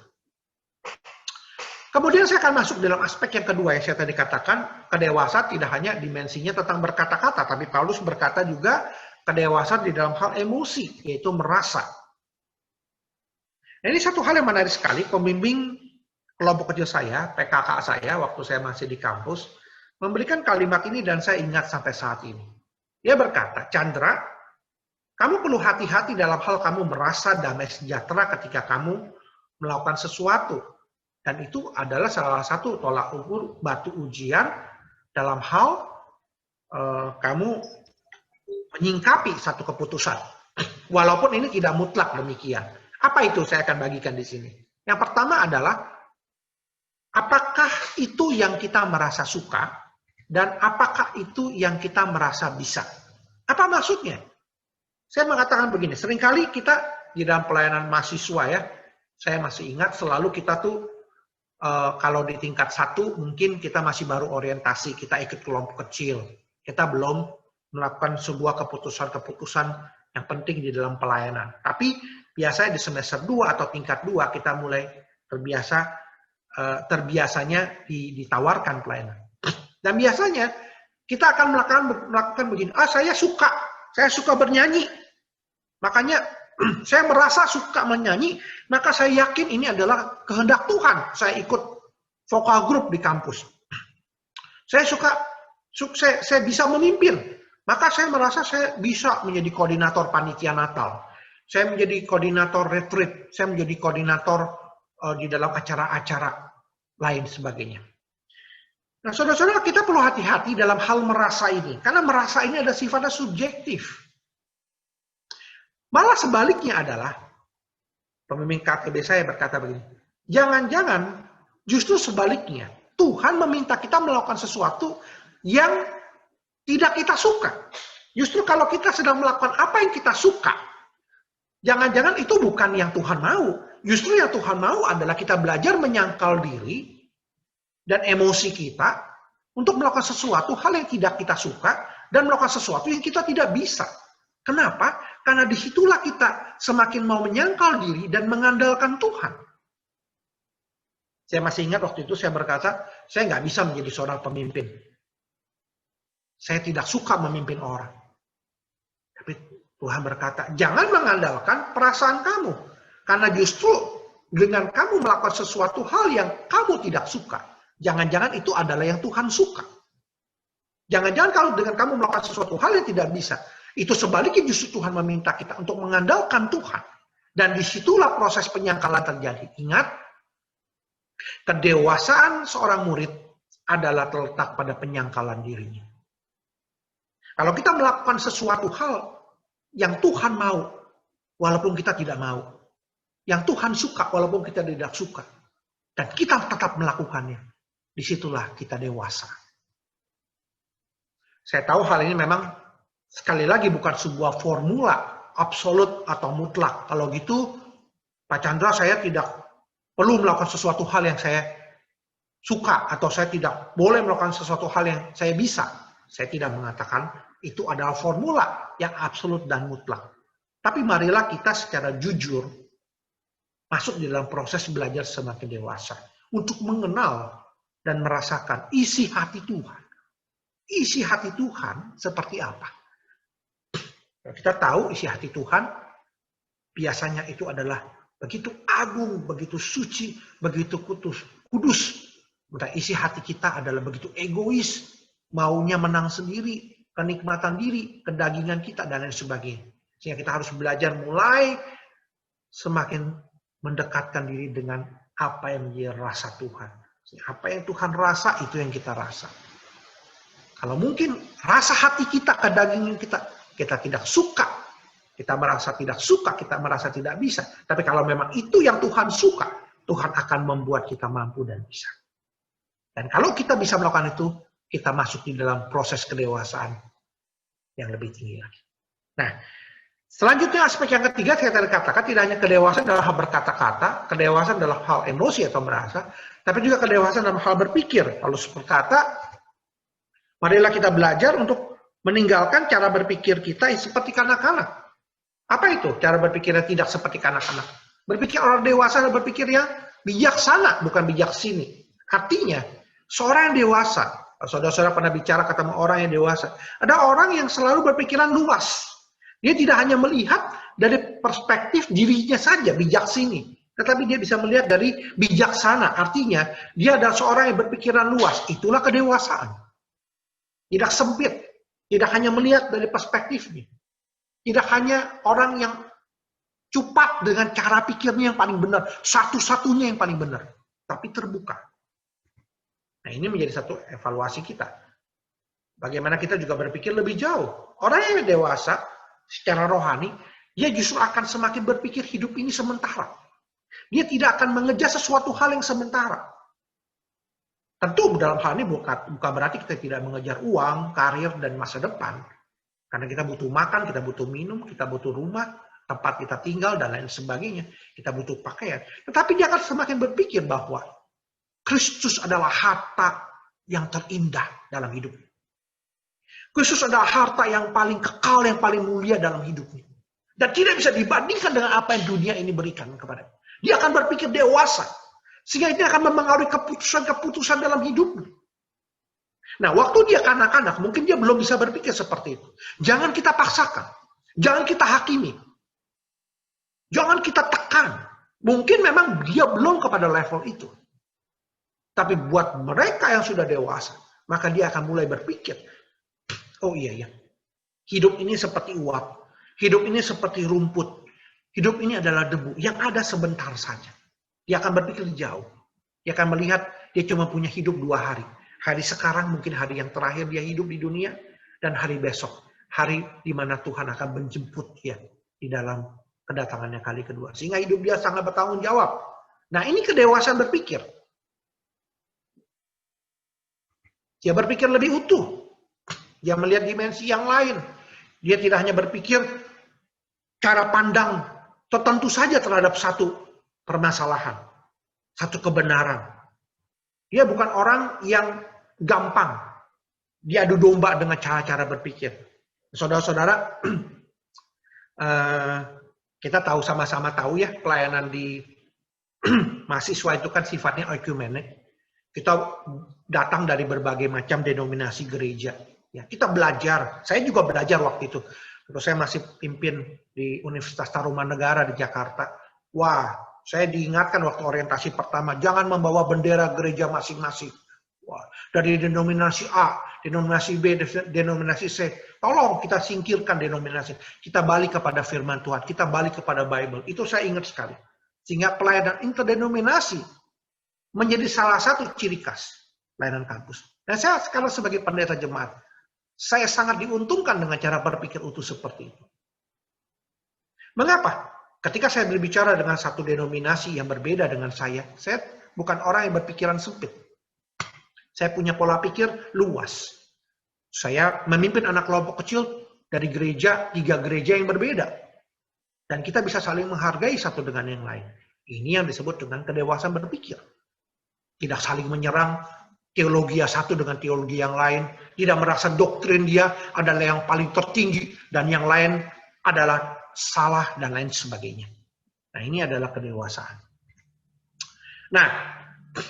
Kemudian saya akan masuk dalam aspek yang kedua yang saya tadi katakan, kedewasaan tidak hanya dimensinya tentang berkata-kata, tapi Paulus berkata juga kedewasaan di dalam hal emosi, yaitu merasa. Nah, ini satu hal yang menarik sekali, pembimbing kelompok kecil saya, PKK saya, waktu saya masih di kampus, memberikan kalimat ini dan saya ingat sampai saat ini. Dia berkata, Chandra, kamu perlu hati-hati dalam hal kamu merasa damai sejahtera ketika kamu melakukan sesuatu. Dan itu adalah salah satu tolak ukur batu ujian dalam hal kamu menyingkapi satu keputusan. Walaupun ini tidak mutlak demikian. Apa itu saya akan bagikan di sini. Yang pertama adalah, apakah itu yang kita merasa suka Dan apakah itu yang kita merasa bisa? Apa maksudnya? Saya mengatakan begini, seringkali kita di dalam pelayanan mahasiswa ya, saya masih ingat selalu kita tuh kalau di tingkat 1 mungkin kita masih baru orientasi, kita ikut kelompok kecil. Kita belum melakukan sebuah keputusan-keputusan yang penting di dalam pelayanan. Tapi biasanya di semester 2 atau tingkat 2 kita mulai terbiasanya ditawarkan pelayanan. Dan biasanya kita akan melakukan begini, saya suka bernyanyi. Makanya saya merasa suka menyanyi, maka saya yakin ini adalah kehendak Tuhan. Saya ikut vokal group di kampus. Saya bisa memimpin, maka saya merasa saya bisa menjadi koordinator panitia Natal. Saya menjadi koordinator retreat, saya menjadi koordinator di dalam acara-acara lain sebagainya. Nah, saudara-saudara, kita perlu hati-hati dalam hal merasa ini, karena merasa ini ada sifatnya subjektif. Malah sebaliknya adalah, pemimpin KTB saya berkata begini, jangan-jangan justru sebaliknya, Tuhan meminta kita melakukan sesuatu yang tidak kita suka. Justru kalau kita sedang melakukan apa yang kita suka, jangan-jangan itu bukan yang Tuhan mau. Justru yang Tuhan mau adalah kita belajar menyangkal diri dan emosi kita untuk melakukan sesuatu hal yang tidak kita suka dan melakukan sesuatu yang kita tidak bisa. Kenapa? Karena disitulah kita semakin mau menyangkal diri dan mengandalkan Tuhan. Saya masih ingat waktu itu saya berkata, saya nggak bisa menjadi seorang pemimpin. Saya tidak suka memimpin orang. Tapi Tuhan berkata, jangan mengandalkan perasaan kamu. Karena justru dengan kamu melakukan sesuatu hal yang kamu tidak suka, jangan-jangan itu adalah yang Tuhan suka. Jangan-jangan kalau dengan kamu melakukan sesuatu hal yang tidak bisa, itu sebaliknya justru Tuhan meminta kita untuk mengandalkan Tuhan. Dan disitulah proses penyangkalan terjadi. Ingat, kedewasaan seorang murid adalah terletak pada penyangkalan dirinya. Kalau kita melakukan sesuatu hal yang Tuhan mau, walaupun kita tidak mau. Yang Tuhan suka, walaupun kita tidak suka. Dan kita tetap melakukannya. Disitulah kita dewasa. Saya tahu hal ini memang sekali lagi bukan sebuah formula absolut atau mutlak. Kalau gitu, Pak Chandra, saya tidak perlu melakukan sesuatu hal yang saya suka atau saya tidak boleh melakukan sesuatu hal yang saya bisa. Saya tidak mengatakan itu adalah formula yang absolut dan mutlak. Tapi marilah kita secara jujur masuk di dalam proses belajar semakin dewasa untuk mengenal dan merasakan isi hati Tuhan. Isi hati Tuhan seperti apa? Kita tahu isi hati Tuhan biasanya itu adalah begitu agung, begitu suci, begitu kudus. Nah, isi hati kita adalah begitu egois, maunya menang sendiri, kenikmatan diri, kedagingan kita, dan lain sebagainya. Sehingga kita harus belajar mulai semakin mendekatkan diri dengan apa yang menjadi rasa Tuhan. Apa yang Tuhan rasa, itu yang kita rasa. Kalau mungkin rasa hati kita, kedagingan kita tidak suka, kita merasa tidak suka, kita merasa tidak bisa. Tapi kalau memang itu yang Tuhan suka, Tuhan akan membuat kita mampu dan bisa. Dan kalau kita bisa melakukan itu, kita masuk di dalam proses kedewasaan yang lebih tinggi lagi. Nah, selanjutnya aspek yang ketiga saya tadi katakan, tidak hanya kedewasaan dalam hal berkata-kata, kedewasaan dalam hal emosi atau merasa, tapi juga kedewasaan dalam hal berpikir. Kalau berkata, marilah kita belajar untuk meninggalkan cara berpikir kita seperti kanak-kanak. Apa itu cara berpikirnya tidak seperti kanak-kanak? Berpikir orang dewasa dan berpikir yang bijaksana, bukan bijaksini. Artinya, seorang yang dewasa, saudara-saudara pernah bicara ketemu orang yang dewasa, ada orang yang selalu berpikiran luas. Dia tidak hanya melihat dari perspektif dirinya saja, bijaksini. Tetapi dia bisa melihat dari bijaksana. Artinya, dia adalah seorang yang berpikiran luas. Itulah kedewasaan. Tidak sempit. Tidak hanya melihat dari perspektifnya. Tidak hanya orang yang cupat dengan cara pikirnya yang paling benar. Satu-satunya yang paling benar. Tapi terbuka. Nah, ini menjadi satu evaluasi kita. Bagaimana kita juga berpikir lebih jauh. Orang yang dewasa, secara rohani, dia justru akan semakin berpikir hidup ini sementara. Dia tidak akan mengejar sesuatu hal yang sementara. Tentu dalam hal ini bukan berarti kita tidak mengejar uang, karir, dan masa depan. Karena kita butuh makan, kita butuh minum, kita butuh rumah, tempat kita tinggal, dan lain sebagainya. Kita butuh pakaian. Tetapi dia akan semakin berpikir bahwa Kristus adalah harta yang terindah dalam hidupnya. Kristus adalah harta yang paling kekal, yang paling mulia dalam hidupnya. Dan tidak bisa dibandingkan dengan apa yang dunia ini berikan kepadanya. Dia akan berpikir dewasa. Sehingga ini akan mempengaruhi keputusan-keputusan dalam hidupnya. Nah, waktu dia kanak-kanak, mungkin dia belum bisa berpikir seperti itu. Jangan kita paksakan. Jangan kita hakimi. Jangan kita tekan. Mungkin memang dia belum kepada level itu. Tapi buat mereka yang sudah dewasa, maka dia akan mulai berpikir, oh iya ya, hidup ini seperti uap. Hidup ini seperti rumput. Hidup ini adalah debu yang ada sebentar saja. Dia akan berpikir jauh. Dia akan melihat dia cuma punya hidup 2 hari. Hari sekarang mungkin hari yang terakhir dia hidup di dunia. Dan hari besok. Hari di mana Tuhan akan menjemput dia di dalam kedatangannya kali kedua. Sehingga hidup dia sangat bertanggung jawab. Nah, ini kedewasaan berpikir. Dia berpikir lebih utuh. Dia melihat dimensi yang lain. Dia tidak hanya berpikir cara pandang tertentu saja terhadap satu permasalahan, satu kebenaran. Dia bukan orang yang gampang diadu domba dengan cara-cara berpikir. Saudara-saudara, kita tahu sama-sama tahu ya, pelayanan di mahasiswa itu kan sifatnya ekumenik. Kita datang dari berbagai macam denominasi gereja. Ya, kita belajar. Saya juga belajar waktu itu. Terus saya masih pimpin di Universitas Tarumanegara di Jakarta. Wah, saya diingatkan waktu orientasi pertama, jangan membawa bendera gereja masing-masing. Wah, dari denominasi A, denominasi B, denominasi C. Tolong kita singkirkan denominasi. Kita balik kepada firman Tuhan. Kita balik kepada Bible. Itu saya ingat sekali. Sehingga pelayanan interdenominasi menjadi salah satu ciri khas pelayanan kampus. Dan saya sekarang sebagai pendeta jemaat, saya sangat diuntungkan dengan cara berpikir utuh seperti itu. Mengapa? Ketika saya berbicara dengan satu denominasi yang berbeda dengan saya bukan orang yang berpikiran sempit. Saya punya pola pikir luas. Saya memimpin anak kelompok kecil dari 3 gereja yang berbeda. Dan kita bisa saling menghargai satu dengan yang lain. Ini yang disebut dengan kedewasaan berpikir. Tidak saling menyerang teologi satu dengan teologi yang lain. Tidak merasa doktrin dia adalah yang paling tertinggi dan yang lain adalah salah dan lain sebagainya. Nah, ini adalah kedewasaan. Nah,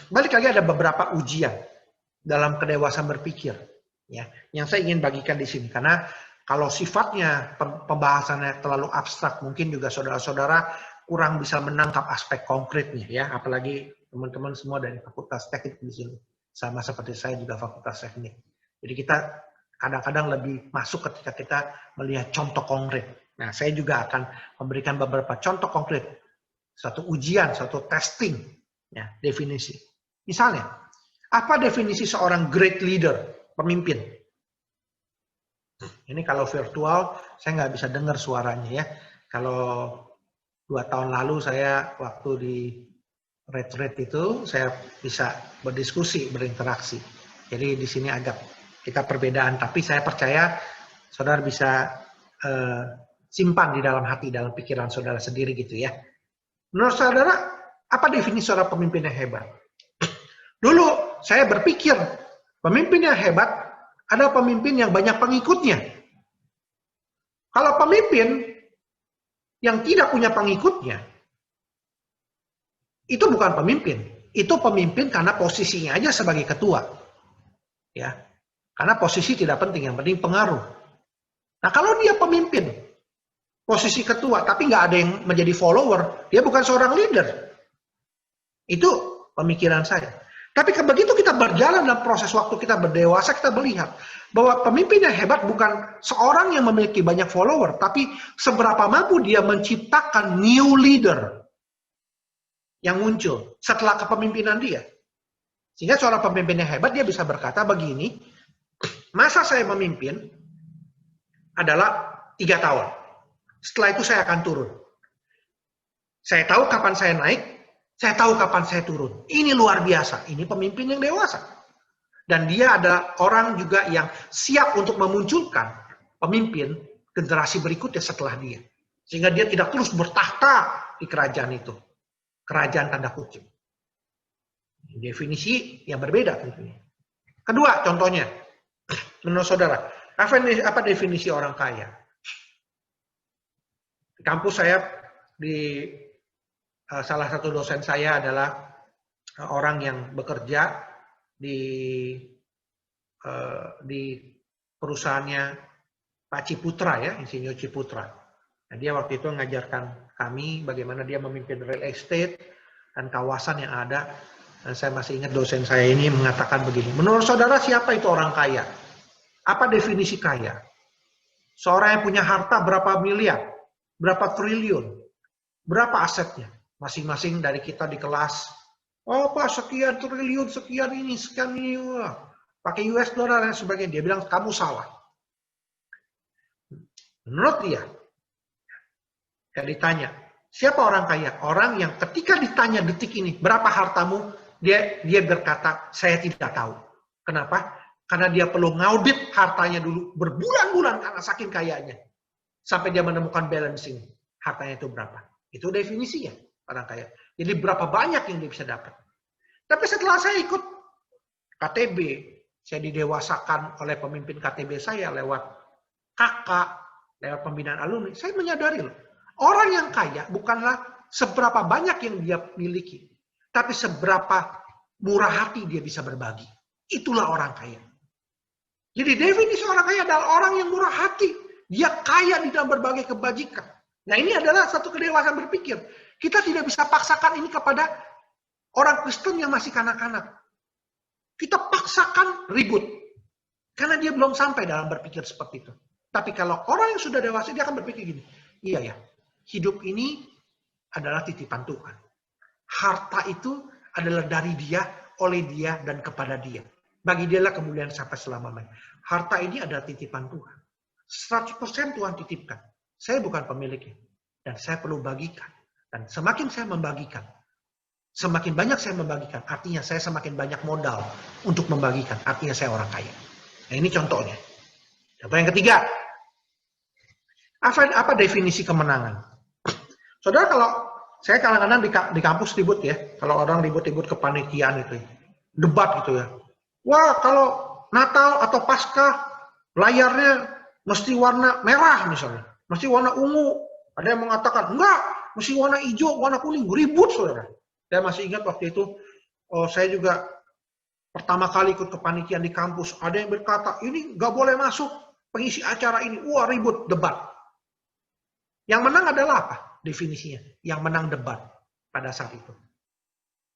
balik lagi ada beberapa ujian dalam kedewasaan berpikir, ya, yang saya ingin bagikan di sini. Karena kalau sifatnya pembahasannya terlalu abstrak, mungkin juga saudara-saudara kurang bisa menangkap aspek konkretnya, ya. Apalagi teman-teman semua dari Fakultas Teknik di sini, sama seperti saya juga Fakultas Teknik. Jadi kita kadang-kadang lebih masuk ketika kita melihat contoh konkret. Nah, saya juga akan memberikan beberapa contoh konkret, satu ujian, satu testing, ya, definisi. Misalnya, apa definisi seorang great leader, pemimpin? Ini kalau virtual, saya nggak bisa dengar suaranya ya. Kalau 2 tahun lalu saya waktu di retreat itu, saya bisa berdiskusi, berinteraksi. Jadi di sini agak kita perbedaan, tapi saya percaya saudara bisa simpan di dalam hati, dalam pikiran saudara sendiri gitu ya. Menurut saudara, apa definisi seorang pemimpin yang hebat? Dulu saya berpikir, pemimpin yang hebat ada pemimpin yang banyak pengikutnya. Kalau pemimpin yang tidak punya pengikutnya, itu bukan pemimpin. Itu pemimpin karena posisinya aja sebagai ketua. Ya. Karena posisi tidak penting, yang penting pengaruh. Nah, kalau dia pemimpin, posisi ketua, tapi nggak ada yang menjadi follower, dia bukan seorang leader. Itu pemikiran saya. Tapi begitu kita berjalan dalam proses waktu kita berdewasa, kita melihat bahwa pemimpin yang hebat bukan seorang yang memiliki banyak follower, tapi seberapa mampu dia menciptakan new leader yang muncul setelah kepemimpinan dia. Sehingga seorang pemimpin yang hebat, dia bisa berkata begini, masa saya memimpin adalah 3 tahun. Setelah itu saya akan turun. Saya tahu kapan saya naik, saya tahu kapan saya turun. Ini luar biasa. Ini pemimpin yang dewasa. Dan dia adalah orang juga yang siap untuk memunculkan pemimpin generasi berikutnya setelah dia. Sehingga dia tidak terus bertahta di kerajaan itu. Kerajaan tanda kutip. Definisi yang berbeda tentunya. Kedua, contohnya, menurut saudara, apa definisi orang kaya? Di kampus saya, salah satu dosen saya adalah orang yang bekerja di perusahaannya Pak Ciputra ya, Insinyur Ciputra. Nah, dia waktu itu mengajarkan kami bagaimana dia memimpin real estate dan kawasan yang ada. Dan saya masih ingat dosen saya ini mengatakan begini, menurut saudara siapa itu orang kaya? Apa definisi kaya? Seorang yang punya harta berapa miliar, berapa triliun, berapa asetnya? Masing-masing dari kita di kelas, oh Pak sekian triliun, sekian ini, wah. Pakai US dollar dan sebagainya. Dia bilang kamu salah. Menurut dia, saya ditanya, siapa orang kaya? Orang yang ketika ditanya detik ini, berapa hartamu? Dia berkata, saya tidak tahu. Kenapa? Karena dia perlu ngaudit hartanya dulu berbulan-bulan karena saking kayanya. Sampai dia menemukan balancing hartanya itu berapa. Itu definisinya orang kaya. Jadi berapa banyak yang dia bisa dapat. Tapi setelah saya ikut KTB, saya didewasakan oleh pemimpin KTB saya lewat kakak, lewat pembinaan alumni, saya menyadari loh, orang yang kaya bukanlah seberapa banyak yang dia miliki, tapi seberapa murah hati dia bisa berbagi. Itulah orang kaya. Jadi definisi orang kaya adalah orang yang murah hati. Dia kaya di dalam berbagai kebajikan. Nah ini adalah satu kedewasaan berpikir. Kita tidak bisa paksakan ini kepada orang Kristen yang masih kanak-kanak. Kita paksakan ribut. Karena dia belum sampai dalam berpikir seperti itu. Tapi kalau orang yang sudah dewasa, dia akan berpikir gini. Iya ya, hidup ini adalah titipan Tuhan. Harta itu adalah dari dia, oleh dia, dan kepada dia. Bagi dialah kemuliaan sampai selama-lamanya. Harta ini adalah titipan Tuhan. 100% Tuhan titipkan. Saya bukan pemiliknya. Dan saya perlu bagikan. Dan semakin saya membagikan, semakin banyak saya membagikan, artinya saya semakin banyak modal untuk membagikan. Artinya saya orang kaya. Nah ini contohnya. Contoh yang ketiga. Apa definisi kemenangan? Saudara, kalau saya kadang-kadang di kampus ribut ya. Kalau orang ribut-ribut kepanitiaan itu. Debat gitu ya. Wah, kalau Natal atau Paskah, layarnya mesti warna merah misalnya. Mesti warna ungu. Ada yang mengatakan, enggak, mesti warna hijau, warna kuning. Ribut, saudara. Saya masih ingat waktu itu, saya juga pertama kali ikut kepanitiaan di kampus. Ada yang berkata, ini nggak boleh masuk pengisi acara ini. Wah, ribut, debat. Yang menang adalah apa definisinya? Yang menang debat pada saat itu.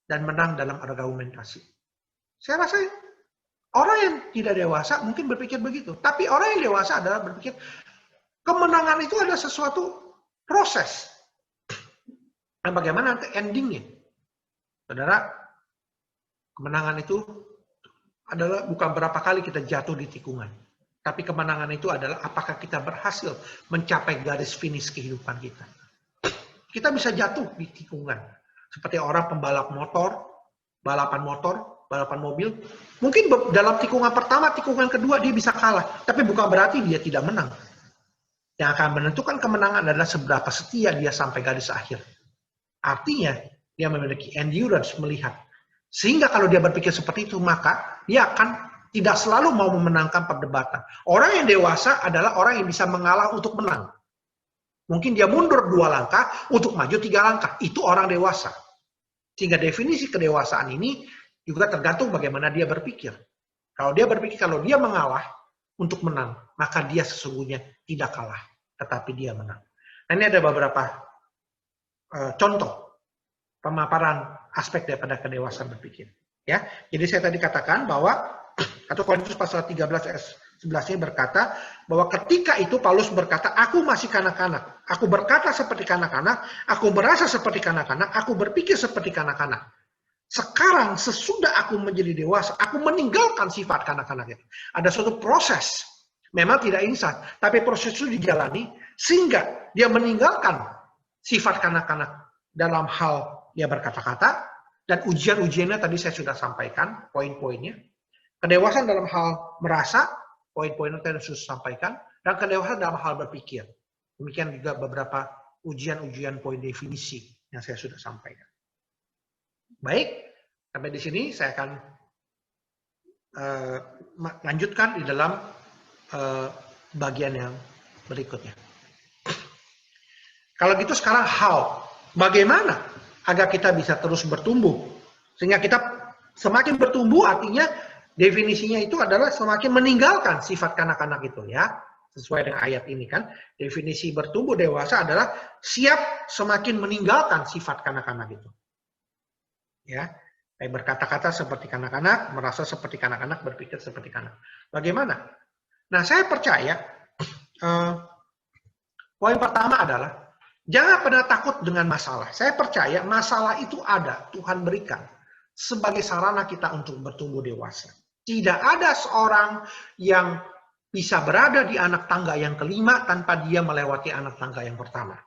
Dan menang dalam argumentasi. Saya rasa orang yang tidak dewasa mungkin berpikir begitu. Tapi orang yang dewasa adalah berpikir, kemenangan itu adalah sesuatu proses. Dan bagaimana nanti endingnya? Saudara, kemenangan itu adalah bukan berapa kali kita jatuh di tikungan. Tapi kemenangan itu adalah apakah kita berhasil mencapai garis finish kehidupan kita. Kita bisa jatuh di tikungan. Seperti orang pembalap motor, balapan mobil. Mungkin dalam tikungan pertama, tikungan kedua dia bisa kalah. Tapi bukan berarti dia tidak menang. Yang akan menentukan kemenangan adalah seberapa setia dia sampai garis akhir. Artinya, dia memiliki endurance melihat. Sehingga kalau dia berpikir seperti itu, maka dia akan tidak selalu mau memenangkan perdebatan. Orang yang dewasa adalah orang yang bisa mengalah untuk menang. Mungkin dia mundur 2 langkah untuk maju 3 langkah. Itu orang dewasa. Sehingga definisi kedewasaan ini juga tergantung bagaimana dia berpikir. Kalau dia berpikir kalau dia mengalah untuk menang, maka dia sesungguhnya tidak kalah, tetapi dia menang. Nah, ini ada beberapa contoh pemaparan aspek daripada kedewasaan berpikir. Ya, jadi saya tadi katakan bahwa 1 Korintus pasal 13 ayat 11 berkata bahwa ketika itu Paulus berkata, aku masih kanak-kanak, aku berkata seperti kanak-kanak, aku merasa seperti kanak-kanak, aku berpikir seperti kanak-kanak. Sekarang sesudah aku menjadi dewasa, aku meninggalkan sifat kanak-kanak itu. Ada suatu proses, memang tidak instan, tapi proses itu dijalani sehingga dia meninggalkan sifat kanak-kanak dalam hal dia berkata-kata, dan ujian-ujiannya tadi saya sudah sampaikan poin-poinnya. Kedewasaan dalam hal merasa, poin-poin yang tadi Yesus sampaikan, dan kedewasaan dalam hal berpikir. Demikian juga beberapa ujian-ujian poin definisi yang saya sudah sampaikan. Baik, sampai di sini saya akan lanjutkan di dalam bagian yang berikutnya. Kalau gitu sekarang bagaimana agar kita bisa terus bertumbuh? Sehingga kita semakin bertumbuh artinya definisinya itu adalah semakin meninggalkan sifat kanak-kanak itu ya. Sesuai dengan ayat ini kan. Definisi bertumbuh dewasa adalah siap semakin meninggalkan sifat kanak-kanak itu. Ya. Berkata-kata seperti kanak-kanak, merasa seperti kanak-kanak, berpikir seperti kanak. Bagaimana? Nah, saya percaya poin pertama adalah jangan pernah takut dengan masalah. Saya percaya masalah itu ada, Tuhan berikan sebagai sarana kita untuk bertumbuh dewasa. Tidak ada seorang yang bisa berada di anak tangga yang kelima tanpa dia melewati anak tangga yang pertama.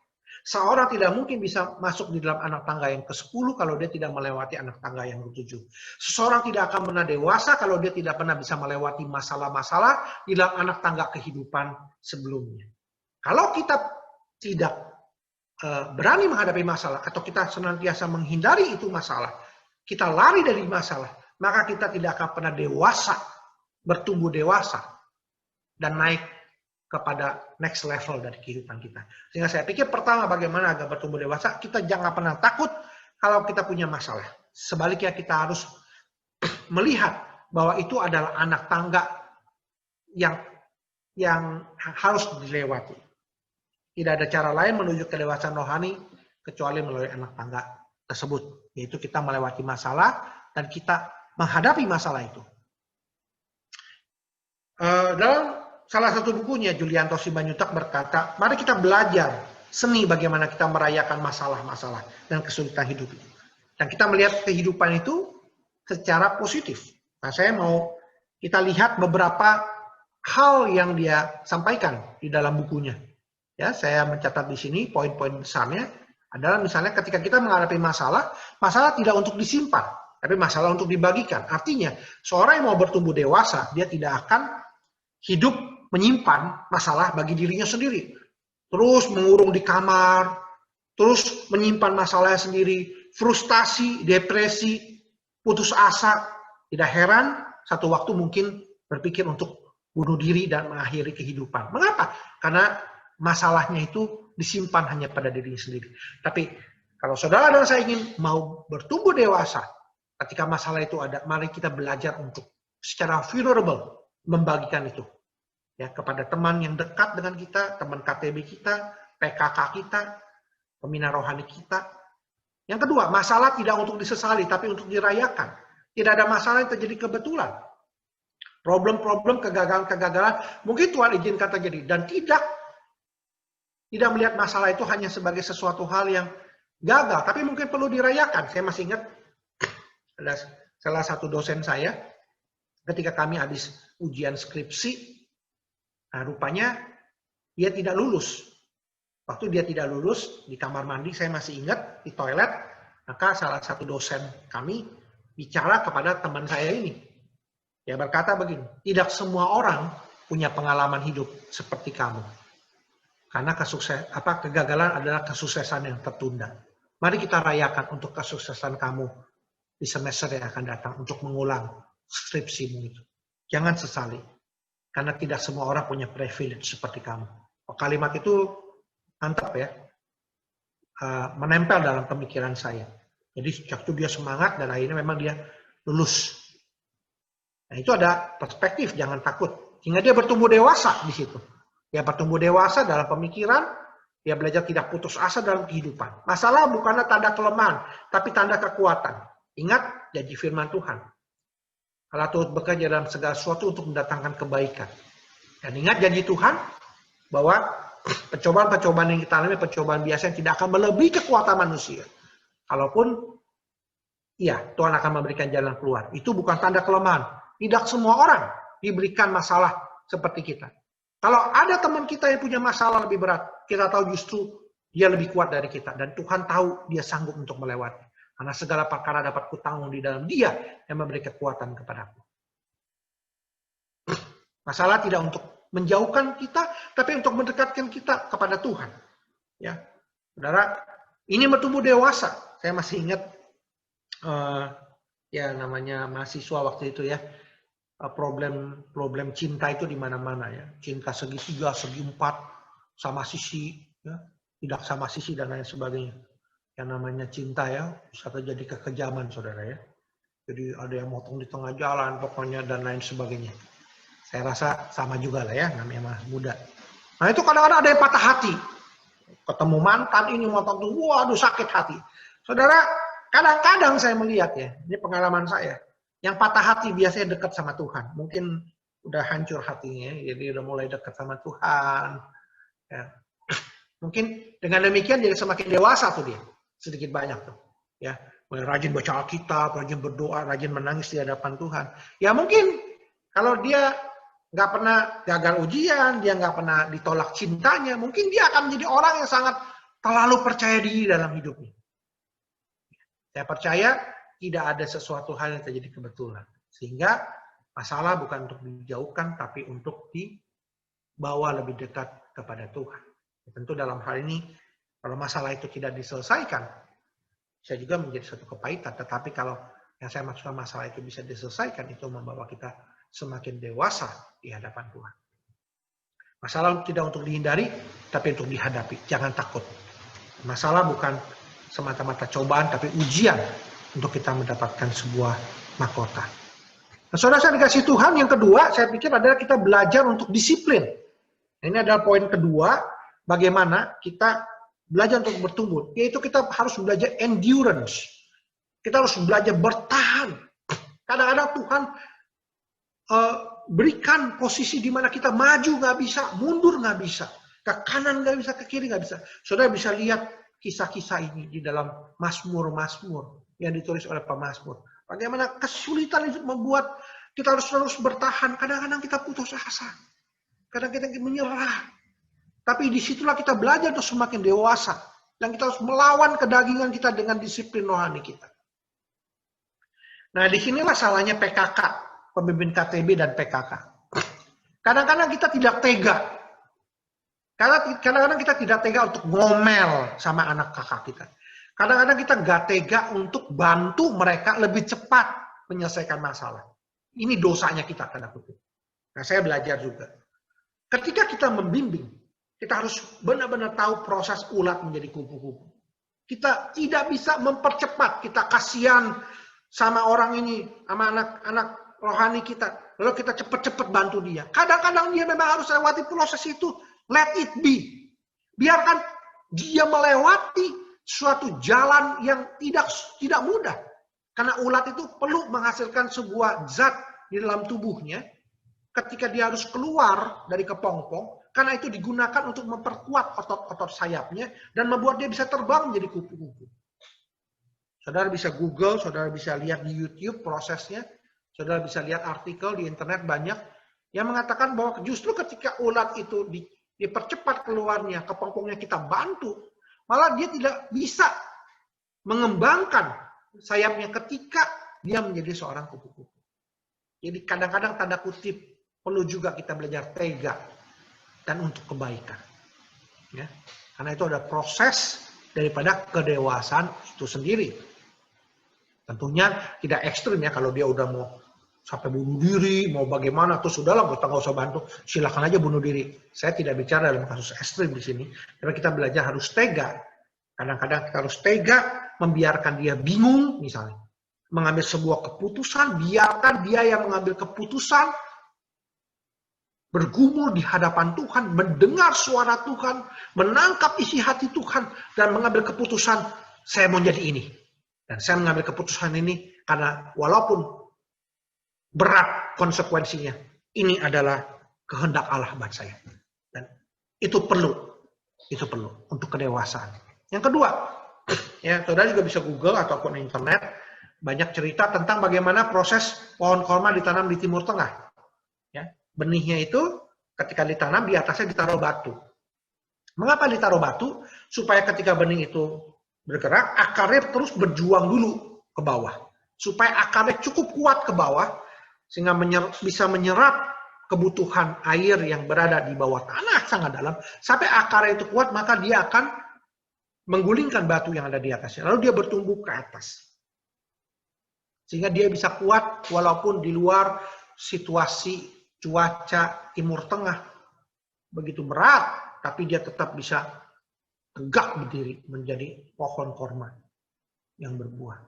Seorang tidak mungkin bisa masuk di dalam anak tangga yang ke-10 kalau dia tidak melewati anak tangga yang ke-7. Seseorang tidak akan pernah dewasa kalau dia tidak pernah bisa melewati masalah-masalah di dalam anak tangga kehidupan sebelumnya. Kalau kita tidak berani menghadapi masalah atau kita senantiasa menghindari itu masalah, kita lari dari masalah, maka kita tidak akan pernah dewasa, bertumbuh dewasa, dan naik kepada next level dari kehidupan kita. Sehingga saya pikir pertama bagaimana agar bertumbuh dewasa, kita jangan pernah takut kalau kita punya masalah. Sebaliknya kita harus melihat bahwa itu adalah anak tangga yang harus dilewati. Tidak ada cara lain menuju kedewasaan rohani kecuali melalui anak tangga tersebut. Yaitu kita melewati masalah dan kita menghadapi masalah itu. Dalam salah satu bukunya, Julianto Simanjuntak berkata, mari kita belajar seni bagaimana kita merayakan masalah-masalah dan kesulitan hidup itu. Dan kita melihat kehidupan itu secara positif. Nah, saya mau kita lihat beberapa hal yang dia sampaikan di dalam bukunya. Ya, saya mencatat di sini poin-poin besarnya adalah misalnya ketika kita menghadapi masalah, masalah tidak untuk disimpan, tapi masalah untuk dibagikan. Artinya, seorang yang mau bertumbuh dewasa, dia tidak akan hidup menyimpan masalah bagi dirinya sendiri. Terus mengurung di kamar, terus menyimpan masalahnya sendiri, frustasi, depresi, putus asa. Tidak heran, satu waktu mungkin berpikir untuk bunuh diri dan mengakhiri kehidupan. Mengapa? Karena masalahnya itu disimpan hanya pada dirinya sendiri. Tapi kalau saudara dan saya ingin mau bertumbuh dewasa, ketika masalah itu ada, mari kita belajar untuk secara vulnerable membagikan itu. Ya, kepada teman yang dekat dengan kita, teman KTB kita, PKK kita, pembina rohani kita. Yang kedua, masalah tidak untuk disesali, tapi untuk dirayakan. Tidak ada masalah yang terjadi kebetulan. Problem-problem, kegagalan-kegagalan, mungkin Tuhan izinkan terjadi. Dan tidak melihat masalah itu hanya sebagai sesuatu hal yang gagal, tapi mungkin perlu dirayakan. Saya masih ingat, ada salah satu dosen saya, ketika kami habis ujian skripsi, nah, rupanya dia tidak lulus. Waktu dia tidak lulus, di kamar mandi, saya masih ingat, di toilet, maka salah satu dosen kami bicara kepada teman saya ini. Dia berkata begini, tidak semua orang punya pengalaman hidup seperti kamu. Karena kegagalan adalah kesuksesan yang tertunda. Mari kita rayakan untuk kesuksesan kamu di semester yang akan datang, untuk mengulang skripsimu itu. Jangan sesali. Karena tidak semua orang punya privilege seperti kamu. Kalimat itu mantap ya. Menempel dalam pemikiran saya. Jadi sejak itu dia semangat dan akhirnya memang dia lulus. Nah, itu ada perspektif, jangan takut. Sehingga dia bertumbuh dewasa di situ. Dia bertumbuh dewasa dalam pemikiran, dia belajar tidak putus asa dalam kehidupan. Masalah bukanlah tanda kelemahan, tapi tanda kekuatan. Ingat janji firman Tuhan. Allah turut bekerja dalam segala sesuatu untuk mendatangkan kebaikan. Dan ingat janji Tuhan bahwa percobaan-percobaan yang kita alami, percobaan biasa yang tidak akan melebihi kekuatan manusia. Kalaupun, iya, Tuhan akan memberikan jalan keluar. Itu bukan tanda kelemahan. Tidak semua orang diberikan masalah seperti kita. Kalau ada teman kita yang punya masalah lebih berat, kita tahu justru dia lebih kuat dari kita. Dan Tuhan tahu dia sanggup untuk melewati. Karena segala perkara dapat kutanggung di dalam Dia yang memberi kekuatan kepadaku. Masalah tidak untuk menjauhkan kita, tapi untuk mendekatkan kita kepada Tuhan. Ya, saudara, ini bertumbuh dewasa. Saya masih ingat, ya namanya mahasiswa waktu itu ya, problem cinta itu di mana-mana ya. Cinta segitiga, segi empat, sama sisi, ya, tidak sama sisi dan lain sebagainya. Yang namanya cinta ya, bisa terjadi kekejaman, saudara ya. Jadi ada yang motong di tengah jalan, pokoknya dan lain sebagainya. Saya rasa sama juga lah ya, namanya masih muda. Nah itu kadang-kadang ada yang patah hati. Ketemu mantan ini, motong tuh, waduh sakit hati. Saudara, kadang-kadang saya melihat ya, ini pengalaman saya. Yang patah hati biasanya dekat sama Tuhan. Mungkin udah hancur hatinya, jadi udah mulai dekat sama Tuhan. Ya. Mungkin dengan demikian dia semakin dewasa tuh dia. Sedikit banyak tuh. Ya, mulai rajin baca Alkitab, rajin berdoa, rajin menangis di hadapan Tuhan. Ya mungkin kalau dia nggak pernah gagal ujian, dia nggak pernah ditolak cintanya, mungkin dia akan menjadi orang yang sangat terlalu percaya diri dalam hidupnya. Saya percaya tidak ada sesuatu hal yang terjadi kebetulan. Sehingga masalah bukan untuk dijauhkan, tapi untuk dibawa lebih dekat kepada Tuhan. Tentu dalam hal ini, kalau masalah itu tidak diselesaikan, bisa juga menjadi suatu kepahitan. Tetapi kalau yang saya maksudkan masalah itu bisa diselesaikan, itu membawa kita semakin dewasa di hadapan Tuhan. Masalah tidak untuk dihindari, tapi untuk dihadapi. Jangan takut. Masalah bukan semata-mata cobaan, tapi ujian untuk kita mendapatkan sebuah mahkota. Nah, saudara saya dikasih Tuhan, yang kedua, saya pikir adalah kita belajar untuk disiplin. Nah, ini adalah poin kedua, bagaimana kita belajar untuk bertumbuh. Yaitu kita harus belajar endurance. Kita harus belajar bertahan. Kadang-kadang Tuhan berikan posisi di mana kita maju nggak bisa, mundur nggak bisa, ke kanan nggak bisa, ke kiri nggak bisa. Saudara bisa lihat kisah-kisah ini di dalam Mazmur-Mazmur yang ditulis oleh pemazmur. Bagaimana kesulitan itu membuat kita harus terus bertahan. Kadang-kadang kita putus asa, kadang-kadang kita menyerah. Tapi disitulah kita belajar untuk semakin dewasa, dan kita harus melawan kedagingan kita dengan disiplin rohani kita. Nah, disinilah salahnya PKK. Pemimpin KTB dan PKK. Kadang-kadang kita tidak tega. Kadang-kadang kita tidak tega untuk ngomel sama anak kakak kita. Kadang-kadang kita nggak tega untuk bantu mereka lebih cepat menyelesaikan masalah. Ini dosanya kita, tanda kutip. Nah, saya belajar juga. Ketika kita membimbing, kita harus benar-benar tahu proses ulat menjadi kupu-kupu. Kita tidak bisa mempercepat. Kita kasihan sama orang ini, sama anak-anak rohani kita, lalu kita cepat-cepat bantu dia. Kadang-kadang dia memang harus lewati proses itu. Let it be. Biarkan dia melewati suatu jalan yang tidak mudah. Karena ulat itu perlu menghasilkan sebuah zat di dalam tubuhnya ketika dia harus keluar dari kepompong, karena itu digunakan untuk memperkuat otot-otot sayapnya dan membuat dia bisa terbang menjadi kupu-kupu. Saudara bisa Google, saudara bisa lihat di YouTube prosesnya. Saudara bisa lihat artikel di internet banyak yang mengatakan bahwa justru ketika ulat itu dipercepat keluarnya, kepompongnya kita bantu, malah dia tidak bisa mengembangkan sayapnya ketika dia menjadi seorang kupu-kupu. Jadi kadang-kadang tanda kutip perlu juga kita belajar tega dan untuk kebaikan. Ya. Karena itu ada proses daripada kedewasaan itu sendiri. Tentunya tidak ekstrim ya, kalau dia udah mau sampai bunuh diri, mau bagaimana, terus sudahlah kita nggak usah bantu, silakan aja bunuh diri. Saya tidak bicara dalam kasus ekstrim di sini, karena kita belajar harus tega. Kadang-kadang kita harus tega, membiarkan dia bingung, misalnya. Mengambil sebuah keputusan, biarkan dia yang mengambil keputusan, bergumul di hadapan Tuhan, mendengar suara Tuhan, menangkap isi hati Tuhan, dan mengambil keputusan, saya mau jadi ini. Dan saya mengambil keputusan ini, karena walaupun berat konsekuensinya, ini adalah kehendak Allah buat saya. Dan itu perlu untuk kedewasaan. Yang kedua, ya saudara juga bisa Google ataupun internet, banyak cerita tentang bagaimana proses pohon korma ditanam di Timur Tengah. Ya, benihnya itu ketika ditanam di atasnya ditaruh batu. Mengapa ditaruh batu? Supaya ketika benih itu bergerak, akarnya terus berjuang dulu ke bawah. Supaya akarnya cukup kuat ke bawah, sehingga bisa menyerap kebutuhan air yang berada di bawah tanah sangat dalam, sampai akarnya itu kuat, maka dia akan menggulingkan batu yang ada di atasnya. Lalu dia bertumbuh ke atas. Sehingga dia bisa kuat walaupun di luar situasi cuaca Timur Tengah begitu berat, tapi dia tetap bisa tegak berdiri menjadi pohon korma yang berbuah.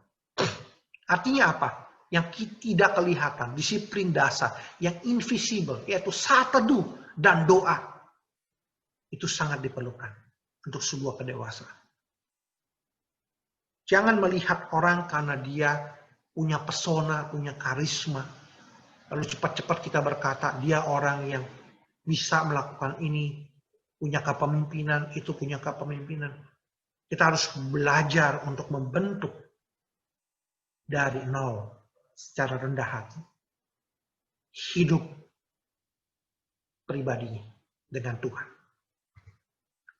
Artinya apa? Yang tidak kelihatan, disiplin dasar, yang invisible, yaitu saat teduh dan doa. Itu sangat diperlukan untuk sebuah kedewasaan. Jangan melihat orang karena dia punya pesona, punya karisma. Lalu cepat-cepat kita berkata, dia orang yang bisa melakukan ini, punya kepemimpinan, itu punya kepemimpinan. Kita harus belajar untuk membentuk dari nol secara rendah hati. Hidup pribadinya dengan Tuhan.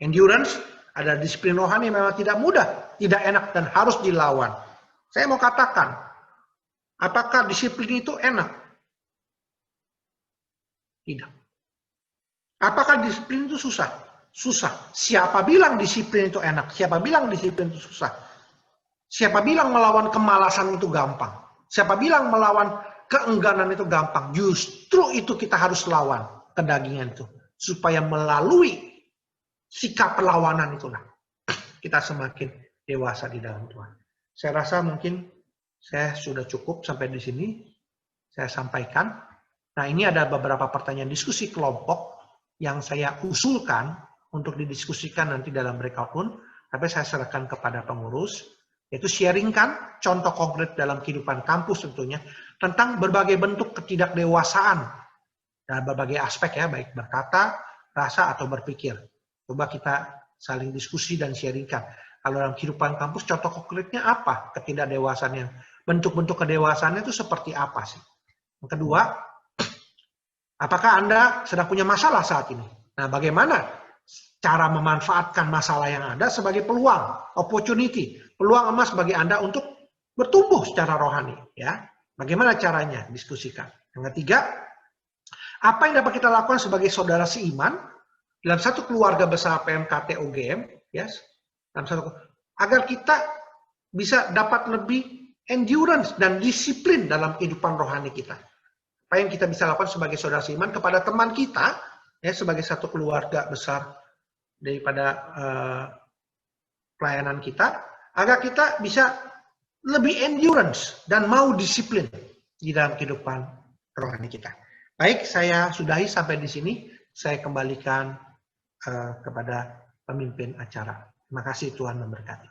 Endurance adalah disiplin rohani memang tidak mudah, tidak enak, dan harus dilawan. Saya mau katakan, apakah disiplin itu enak? Tidak. Apakah disiplin itu susah? Susah. Siapa bilang disiplin itu enak? Siapa bilang disiplin itu susah? Siapa bilang melawan kemalasan itu gampang? Siapa bilang melawan keengganan itu gampang? Justru itu kita harus lawan kedagingan itu. Supaya melalui sikap perlawanan itulah kita semakin dewasa di dalam Tuhan. Saya rasa mungkin saya sudah cukup sampai di sini. Saya sampaikan. Nah, ini ada beberapa pertanyaan diskusi kelompok yang saya usulkan untuk didiskusikan nanti dalam breakout room. Tapi saya serahkan kepada pengurus. Yaitu sharingkan contoh konkret dalam kehidupan kampus tentunya tentang berbagai bentuk ketidakdewasaan dalam berbagai aspek ya, baik berkata, rasa, atau berpikir. Coba kita saling diskusi dan sharingkan. Kalau dalam kehidupan kampus contoh konkretnya apa ketidakdewasaan yang bentuk-bentuk kedewasaannya itu seperti apa sih? Yang kedua, apakah Anda sedang punya masalah saat ini? Nah, bagaimana cara memanfaatkan masalah yang ada sebagai peluang, opportunity, peluang emas bagi Anda untuk bertumbuh secara rohani, ya. Bagaimana caranya? Diskusikan. Yang ketiga, apa yang dapat kita lakukan sebagai saudara seiman dalam satu keluarga besar PMKT UGM, yes, agar kita bisa dapat lebih endurance dan disiplin dalam kehidupan rohani kita. Apa yang kita bisa lakukan sebagai saudara seiman kepada teman kita, ya, sebagai satu keluarga besar daripada pelayanan kita, agar kita bisa lebih endurance dan mau disiplin di dalam kehidupan rohani kita. Baik, saya sudahi sampai di sini. Saya kembalikan kepada pemimpin acara. Terima kasih, Tuhan memberkati.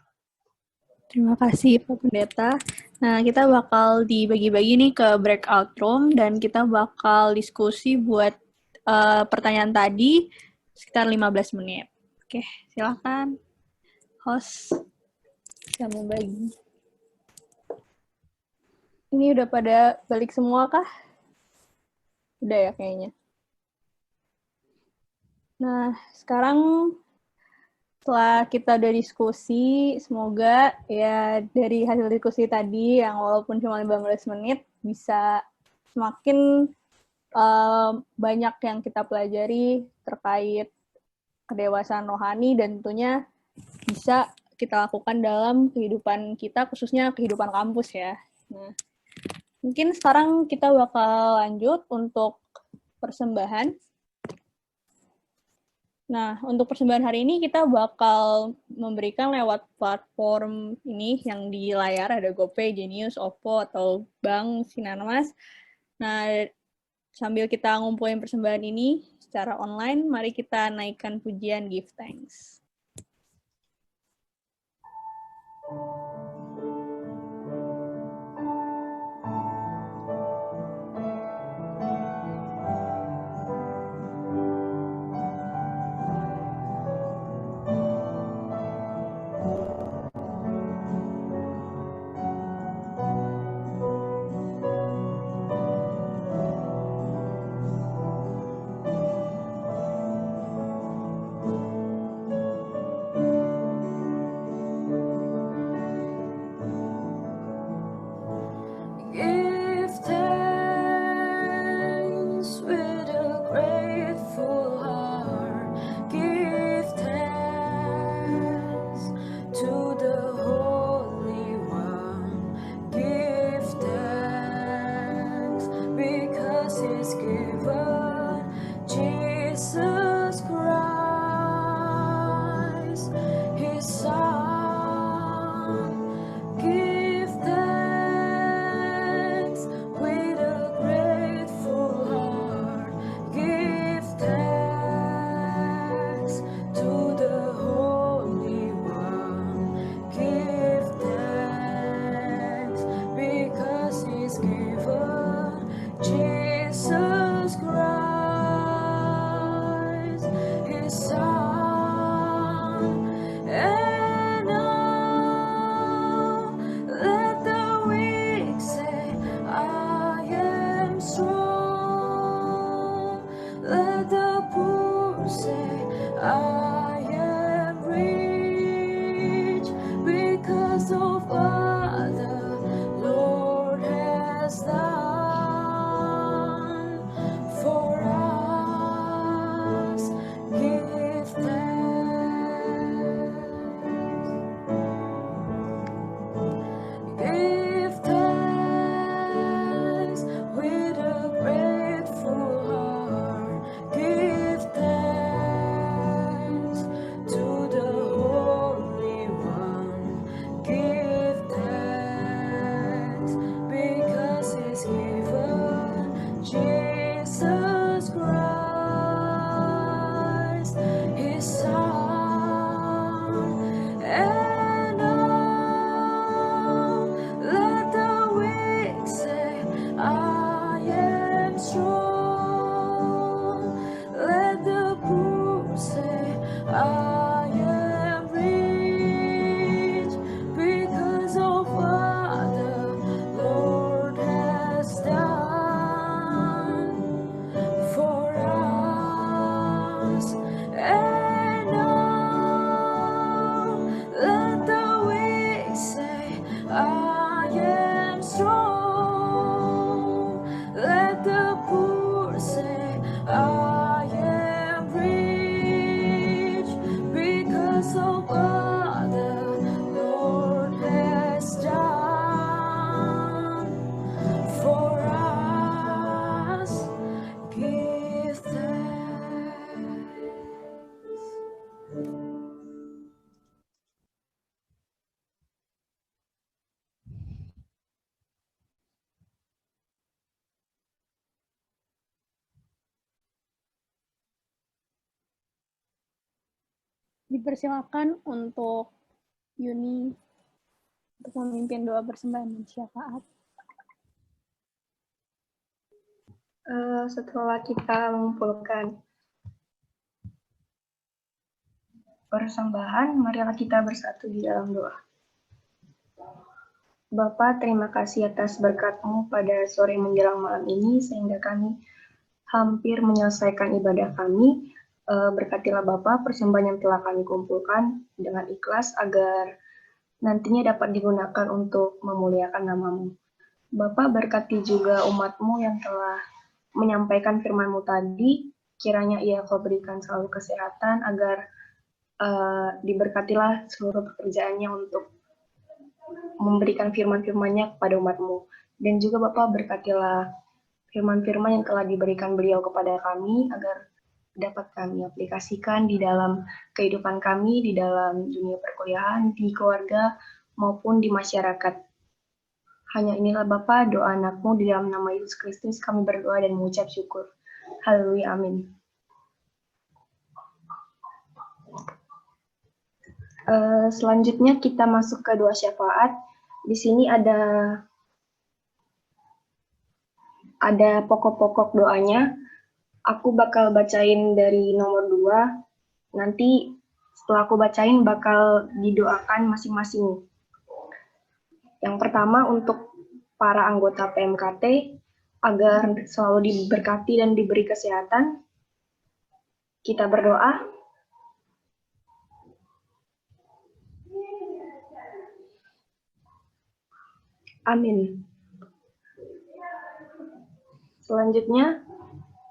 Terima kasih Pak Pendeta. Nah, kita bakal dibagi-bagi nih ke breakout room dan kita bakal diskusi buat pertanyaan tadi sekitar 15 menit. Oke, silakan host yang membagi. Ini udah pada balik semua kah? Udah ya kayaknya. Nah, sekarang setelah kita udah diskusi, semoga ya dari hasil diskusi tadi yang walaupun cuma 15 menit bisa semakin banyak yang kita pelajari terkait kedewasaan rohani dan tentunya bisa kita lakukan dalam kehidupan kita, khususnya kehidupan kampus ya. Nah, mungkin sekarang kita bakal lanjut untuk persembahan. Nah, untuk persembahan hari ini kita bakal memberikan lewat platform ini yang di layar, ada GoPay, Genius, OVO, atau Bank Sinarmas. Nah, sambil kita ngumpulin persembahan ini secara online, mari kita naikkan pujian Give Thanks. Dipersilakan untuk Yuni untuk memimpin doa persembahan dan syafaat. Setelah kita mengumpulkan persembahan, marilah kita bersatu di dalam doa. Bapa, terima kasih atas berkat-Mu pada sore menjelang malam ini, sehingga kami hampir menyelesaikan ibadah kami. Berkatilah Bapa persembahan yang telah kami kumpulkan dengan ikhlas, agar nantinya dapat digunakan untuk memuliakan nama-Mu. Bapa, berkati juga umat-Mu yang telah menyampaikan firman-Mu tadi, kiranya ia Kau berikan selalu kesehatan, agar diberkatilah seluruh pekerjaannya untuk memberikan firman-firman-Nya kepada umat-Mu. Dan juga Bapa, berkatilah firman-firman yang telah diberikan beliau kepada kami, agar dapat kami aplikasikan di dalam kehidupan kami, di dalam dunia perkuliahan, di keluarga, maupun di masyarakat. Hanya inilah Bapa, doa anak-Mu di dalam nama Yesus Kristus kami berdoa dan mengucap syukur. Haleluya, amin. Selanjutnya kita masuk ke doa syafaat. Di sini ada pokok-pokok doanya. Aku bakal bacain dari nomor 2. Nanti setelah aku bacain bakal didoakan masing-masing. Yang pertama untuk para anggota PMKT agar selalu diberkati dan diberi kesehatan. Kita berdoa. Amin. Selanjutnya,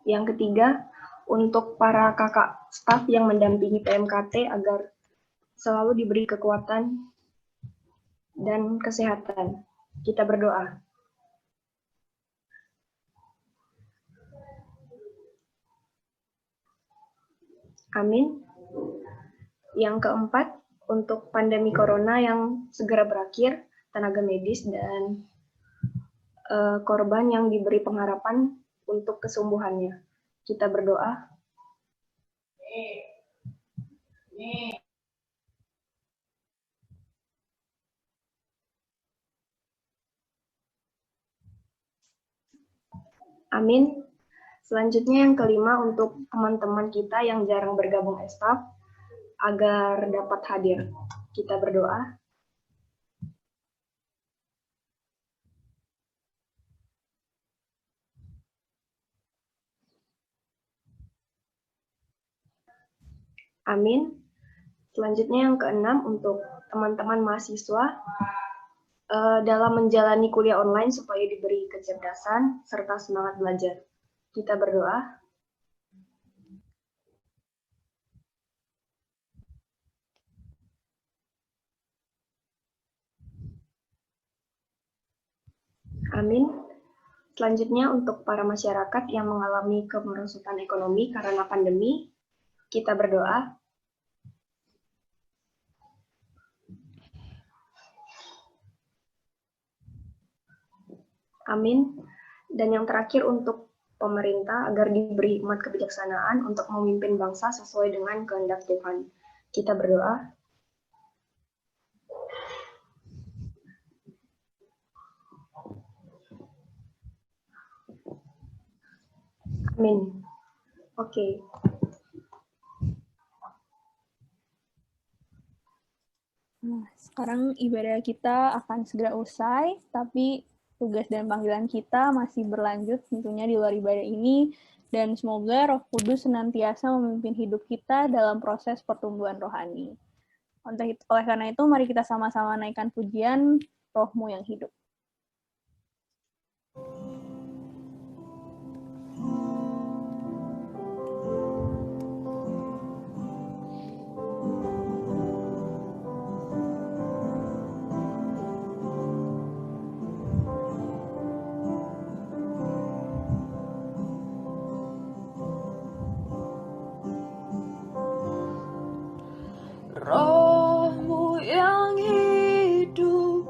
yang ketiga, untuk para kakak staf yang mendampingi PMKT agar selalu diberi kekuatan dan kesehatan. Kita berdoa. Amin. Yang keempat, untuk pandemi corona yang segera berakhir, tenaga medis dan korban yang diberi pengharapan untuk kesembuhannya. Kita berdoa. Amin. Selanjutnya yang kelima untuk teman-teman kita yang jarang bergabung estaf agar dapat hadir. Kita berdoa. Amin. Selanjutnya yang keenam untuk teman-teman mahasiswa dalam menjalani kuliah online supaya diberi kecerdasan serta semangat belajar. Kita berdoa. Amin. Selanjutnya untuk para masyarakat yang mengalami kemerosotan ekonomi karena pandemi, kita berdoa. Amin. Dan yang terakhir untuk pemerintah agar diberi hikmat kebijaksanaan untuk memimpin bangsa sesuai dengan kehendak Tuhan. Kita berdoa. Amin. Oke. Nah, sekarang ibadah kita akan segera usai, tapi tugas dan panggilan kita masih berlanjut tentunya di luar ibadah ini, dan semoga Roh Kudus senantiasa memimpin hidup kita dalam proses pertumbuhan rohani. Oleh karena itu, mari kita sama-sama naikkan pujian Roh-Mu yang hidup. Roh-Mu yang hidup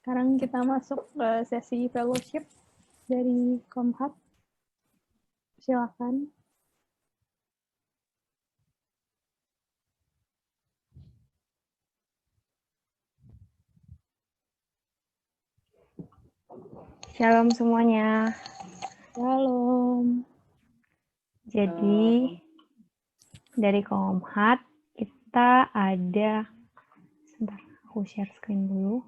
Sekarang kita masuk ke sesi fellowship dari Komhat. Silakan. Shalom semuanya. Shalom. Jadi dari Komhat kita ada, sebentar aku share screen dulu.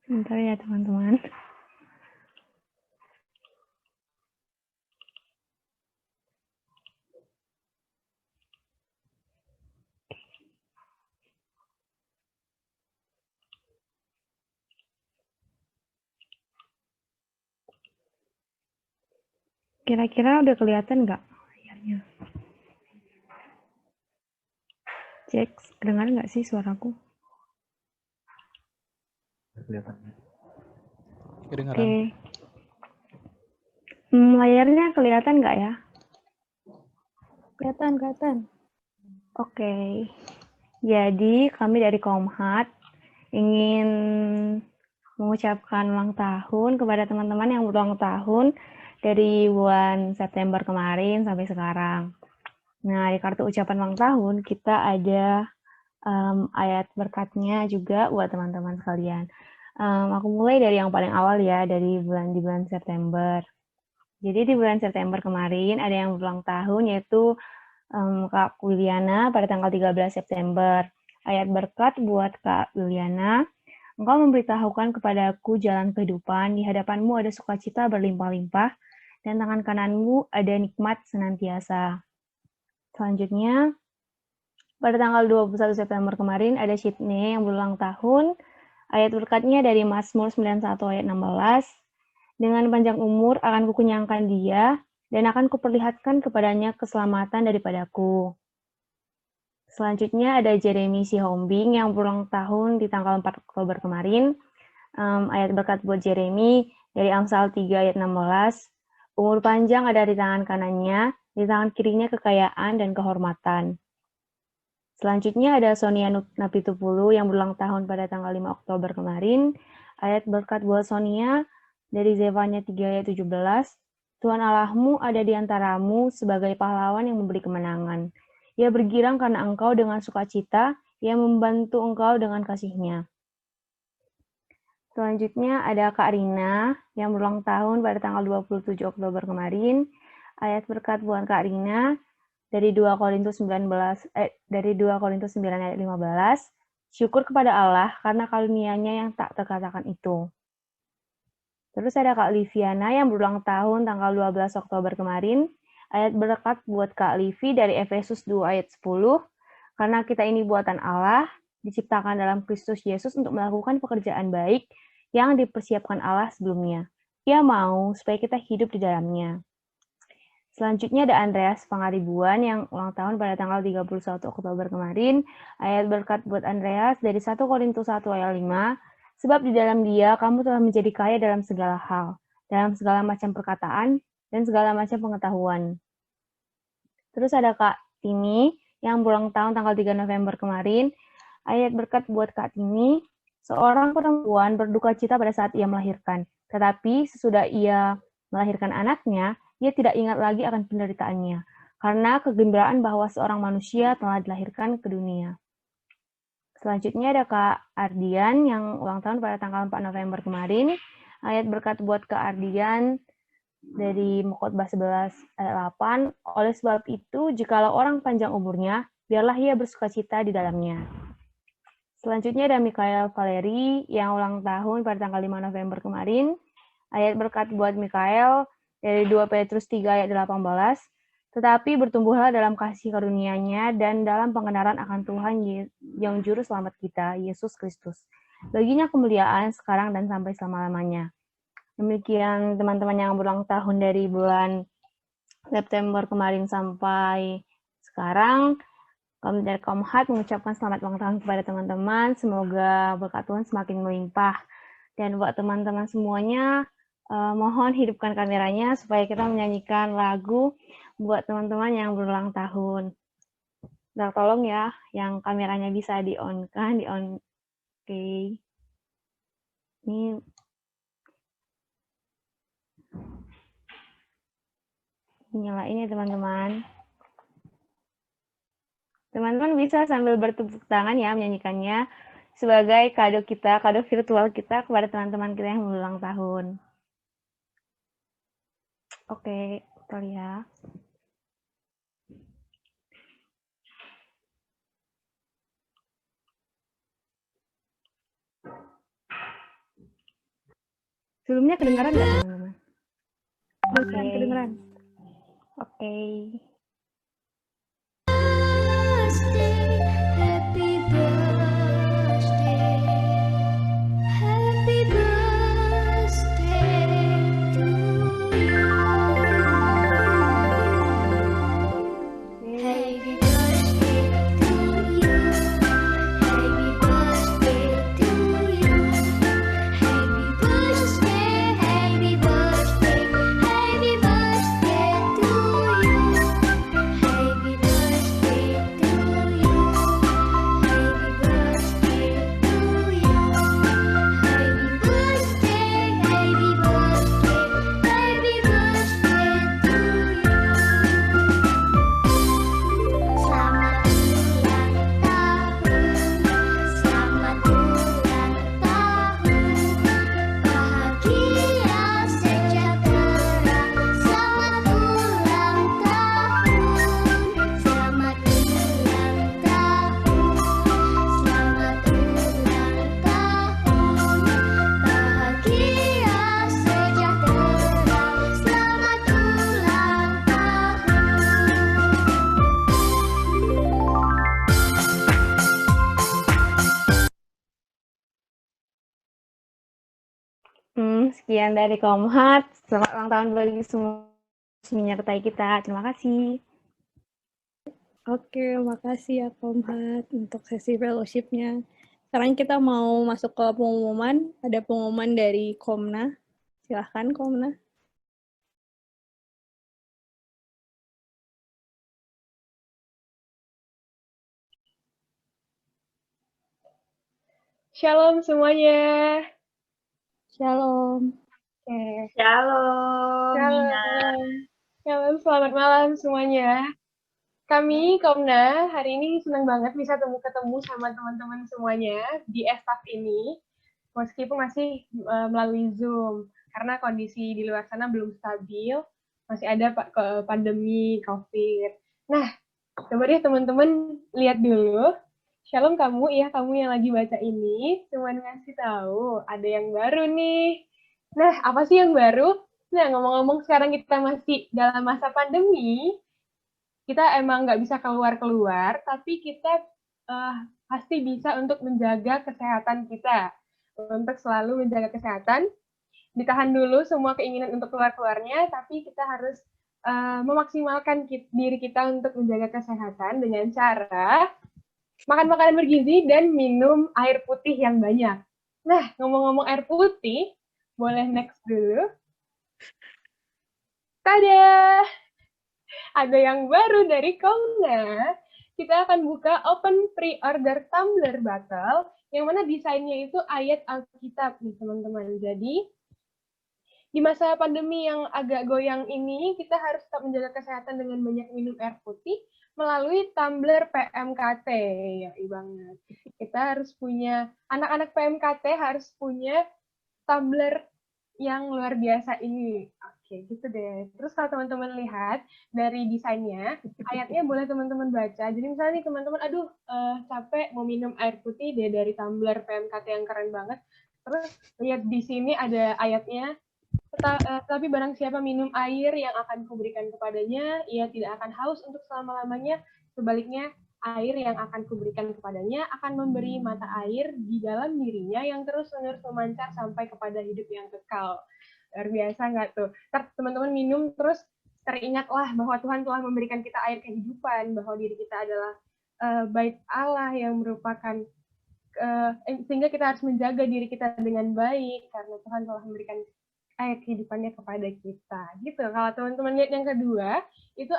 Bentar ya teman-teman. Kira-kira udah kelihatan nggak layarnya? Cek, dengar nggak sih suaraku? Kelihatan. Oke. Layarnya kelihatan nggak ya? Kelihatan. Oke. Jadi kami dari Komhat ingin mengucapkan ulang tahun kepada teman-teman yang berulang tahun dari bulan September kemarin sampai sekarang. Nah, di kartu ucapan ulang tahun kita ada ayat berkatnya juga buat teman-teman sekalian. Aku mulai dari yang paling awal ya, di bulan September. Jadi di bulan September kemarin ada yang berulang tahun yaitu Kak Wiliana pada tanggal 13 September. Ayat berkat buat Kak Wiliana, engkau memberitahukan kepadaku jalan kehidupan, di hadapanmu ada sukacita berlimpah-limpah, dan tangan kananmu ada nikmat senantiasa. Selanjutnya, pada tanggal 21 September kemarin ada Sydney yang berulang tahun. Ayat berkatnya dari Mazmur 91 ayat 16. Dengan panjang umur akan kukenyangkan dia, dan akan kuperlihatkan kepadanya keselamatan daripadaku. Selanjutnya ada Jeremy Sihombing yang berulang tahun di tanggal 4 Oktober kemarin. Ayat berkat buat Jeremy dari Amsal 3 ayat 16. Umur panjang ada di tangan kanannya, di tangan kirinya kekayaan dan kehormatan. Selanjutnya ada Sonia Napitupulu yang berulang tahun pada tanggal 5 Oktober kemarin. Ayat berkat buat Sonia dari Zefanya 3 ayat 17. Tuhan Allahmu ada di antaramu sebagai pahlawan yang memberi kemenangan. Ia bergirang karena engkau dengan sukacita, ia membantu engkau dengan kasih-Nya. Selanjutnya ada Kak Rina yang berulang tahun pada tanggal 27 Oktober kemarin. Ayat berkat buat Kak Rina dari 2 Korintus 9 ayat 15. Syukur kepada Allah karena karunia-Nya yang tak terkatakan itu. Terus ada Kak Liviana yang berulang tahun tanggal 12 Oktober kemarin. Ayat berkat buat Kak Livi dari Efesus 2 ayat 10. Karena kita ini buatan Allah, diciptakan dalam Kristus Yesus untuk melakukan pekerjaan baik yang dipersiapkan Allah sebelumnya. Ia mau supaya kita hidup di dalamnya. Selanjutnya ada Andreas Pangaribuan yang ulang tahun pada tanggal 31 Oktober kemarin. Ayat berkat buat Andreas dari 1 Korintus 1 ayat 5. Sebab di dalam Dia kamu telah menjadi kaya dalam segala hal, dalam segala macam perkataan, dan segala macam pengetahuan. Terus ada Kak Tini yang berulang tahun tanggal 3 November kemarin. Ayat berkat buat Kak Tini, seorang perempuan berduka cita pada saat ia melahirkan. Tetapi sesudah ia melahirkan anaknya, ia tidak ingat lagi akan penderitaannya, karena kegembiraan bahwa seorang manusia telah dilahirkan ke dunia. Selanjutnya ada Kak Ardian yang ulang tahun pada tanggal 4 November kemarin. Ayat berkat buat Kak Ardian dari Khotbah 11 ayat 8. Oleh sebab itu, jikalau orang panjang umurnya, biarlah ia bersukacita di dalamnya. Selanjutnya ada Mikael Valeri yang ulang tahun pada tanggal 5 November kemarin. Ayat berkat buat Mikael dari 2 Petrus 3 ayat 18. Tetapi bertumbuhlah dalam kasih karunia-Nya dan dalam pengenalan akan Tuhan yang juru selamat kita, Yesus Kristus. baginya kemuliaan sekarang dan sampai selama-lamanya. Demikian teman-teman yang berulang tahun dari bulan September kemarin sampai sekarang. Kami dari Komhat mengucapkan selamat ulang tahun kepada teman-teman. Semoga berkat Tuhan semakin melimpah. Dan buat teman-teman semuanya, mohon hidupkan kameranya supaya kita menyanyikan lagu buat teman-teman yang berulang tahun. Nah, tolong ya, yang kameranya bisa di-on-kan, di-on. Oke. Ini nyalain ya teman-teman. Teman-teman bisa sambil bertepuk tangan ya menyanyikannya sebagai kado kita, kado virtual kita kepada teman-teman kita yang berulang tahun. Oke, kita lihat. Sebelumnya kedengaran nggak teman-teman? Kedengeran. Oke. Happy birthday, happy birthday to you. Happy birthday to you. Happy birthday to you. Happy birthday, happy birthday, happy birthday to you. Happy birthday to you. Happy birthday to you. Happy birthday, happy birthday, happy birthday to you. Selamat ulang tahun, selamat ulang tahun, bahagia sejahtera. Selamat ulang tahun, selamat ulang tahun, selamat ulang tahun, bahagia sejahtera. Selamat ulang Sekian dari Komhat. Selamat ulang tahun bagi semua menyertai kita. Terima kasih. Oke, makasih ya Komhat untuk sesi fellowship-nya. Sekarang kita mau masuk ke pengumuman. Ada pengumuman dari Komna. Silahkan Komna. Shalom semuanya. Shalom. Oke. Shalom. Shalom. Shalom, selamat malam semuanya. Kami, Komna, hari ini senang banget bisa ketemu sama teman-teman semuanya di staff ini, meskipun masih melalui Zoom, karena kondisi di luar sana belum stabil, masih ada pandemi COVID. Nah, coba deh teman-teman lihat dulu. Shalom kamu yang lagi baca ini, cuman ngasih tahu ada yang baru nih. Nah, apa sih yang baru? Nah, ngomong-ngomong sekarang kita masih dalam masa pandemi, kita emang nggak bisa keluar-keluar, tapi kita pasti bisa untuk menjaga kesehatan kita. Untuk selalu menjaga kesehatan, ditahan dulu semua keinginan untuk keluar-keluarnya, tapi kita harus memaksimalkan diri kita untuk menjaga kesehatan dengan cara makan makanan bergizi dan minum air putih yang banyak. Nah, ngomong-ngomong air putih, boleh next dulu. Tada! Ada yang baru dari Komna. Kita akan buka open pre-order tumbler bottle, yang mana desainnya itu ayat Alkitab nih teman-teman. Jadi, di masa pandemi yang agak goyang ini, kita harus tetap menjaga kesehatan dengan banyak minum air putih melalui tumbler PMKT. Ya, banget. Kita harus punya, anak-anak PMKT harus punya tumbler yang luar biasa ini. Oke, gitu deh. Terus kalau teman-teman lihat dari desainnya, ayatnya boleh teman-teman baca. Jadi misalnya nih teman-teman, aduh capek mau minum air putih deh dari tumbler PMKT yang keren banget. Terus lihat di sini ada ayatnya, tetapi barang siapa minum air yang akan kuberikan kepadanya, ia tidak akan haus untuk selama-lamanya. Sebaliknya, air yang akan kuberikan kepadanya akan memberi mata air di dalam dirinya yang terus-menerus memancar sampai kepada hidup yang kekal. Luar biasa nggak tuh? Teman-teman minum terus teringatlah bahwa Tuhan telah memberikan kita air kehidupan, bahwa diri kita adalah bait Allah yang merupakan sehingga kita harus menjaga diri kita dengan baik karena Tuhan telah memberikan air kehidupannya kepada kita. Gitu. Kalau teman-teman lihat yang kedua, itu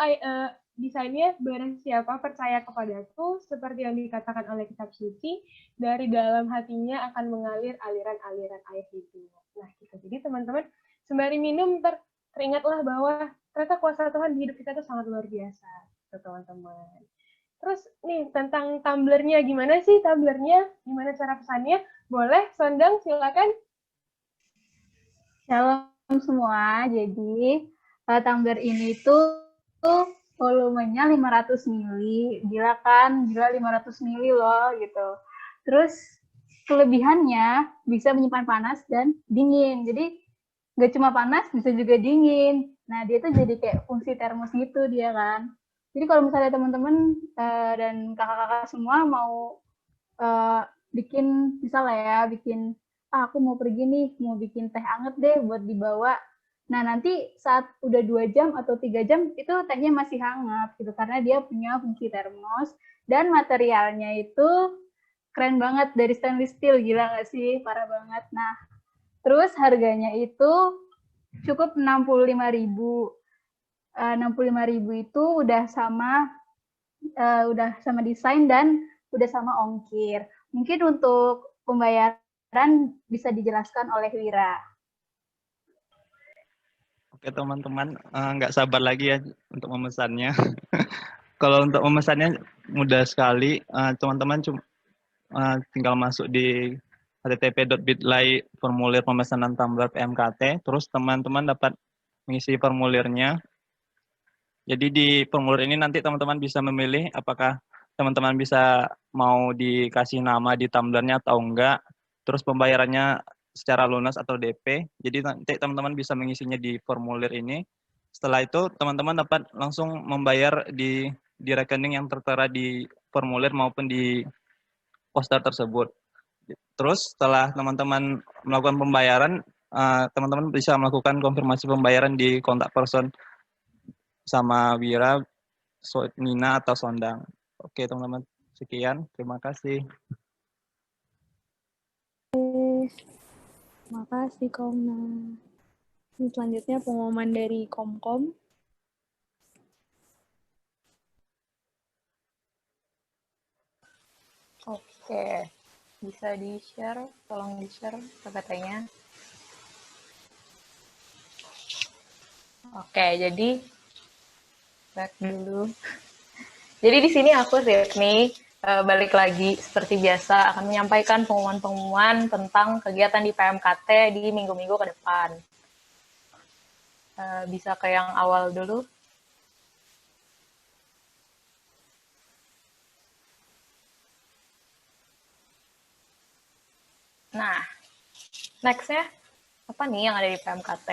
desainnya barang siapa percaya kepadaku, seperti yang dikatakan oleh kitab suci, dari dalam hatinya akan mengalir aliran-aliran air hidup. Nah, gitu. Jadi teman-teman, sembari minum, teringatlah bahwa ternyata kuasa Tuhan di hidup kita itu sangat luar biasa, gitu, teman-teman. Terus nih, tentang tumblernya, gimana sih tumblernya? Gimana cara pesannya? Boleh, Sondang, silakan. Shalom semua, jadi tumbler ini tuh volumenya 500 mili, gila kan, gila 500 mili loh gitu. Terus kelebihannya bisa menyimpan panas dan dingin, jadi nggak cuma panas, bisa juga dingin. Nah dia tuh jadi kayak fungsi termos gitu dia kan. Jadi kalau misalnya teman-teman dan kakak-kakak semua mau bikin, misalnya ya, bikin aku mau pergi nih, mau bikin teh anget deh buat dibawa. Nah, nanti saat udah 2 jam atau 3 jam, itu tehnya masih hangat, gitu. Karena dia punya fungsi termos, dan materialnya itu keren banget, dari stainless steel, gila nggak sih? Parah banget. Nah, terus harganya itu cukup 65.000. 65.000 itu udah sama desain dan udah sama ongkir. Mungkin untuk pembayaran bisa dijelaskan oleh Wira. Oke teman-teman, nggak sabar lagi ya untuk memesannya. Kalau untuk memesannya mudah sekali, teman-teman tinggal masuk di http://bit.ly formulir pemesanan tumbler PMKT, terus teman-teman dapat mengisi formulirnya. Jadi di formulir ini nanti teman-teman bisa memilih apakah teman-teman bisa mau dikasih nama di tumblernya atau enggak, terus pembayarannya secara lunas atau DP. Jadi nanti teman-teman bisa mengisinya di formulir ini. Setelah itu teman-teman dapat langsung membayar di rekening yang tertera di formulir maupun di poster tersebut. Terus setelah teman-teman melakukan pembayaran, teman-teman bisa melakukan konfirmasi pembayaran di kontak person sama Wira, Nina atau Sondang. Oke teman-teman, sekian. Terima kasih. Terima kasih, Komna. Ini selanjutnya pengumuman dari Komkom. Oke, bisa di-share, tolong di-share PPT-nya. Oke, jadi back dulu. Jadi di sini aku Ritni balik lagi seperti biasa akan menyampaikan pengumuman-pengumuman tentang kegiatan di PMKT di minggu-minggu ke depan. Bisa ke yang awal dulu. Nah, next-nya apa nih yang ada di PMKT?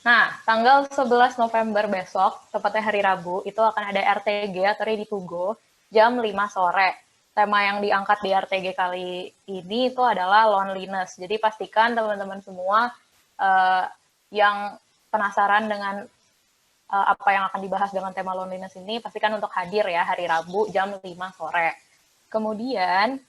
Nah, tanggal 11 November besok, tepatnya hari Rabu, itu akan ada RTG atau Ready to Go jam 5 sore. Tema yang diangkat di RTG kali ini itu adalah loneliness. Jadi pastikan teman-teman semua yang penasaran dengan apa yang akan dibahas dengan tema loneliness ini, pastikan untuk hadir ya hari Rabu jam 5 sore. Kemudian,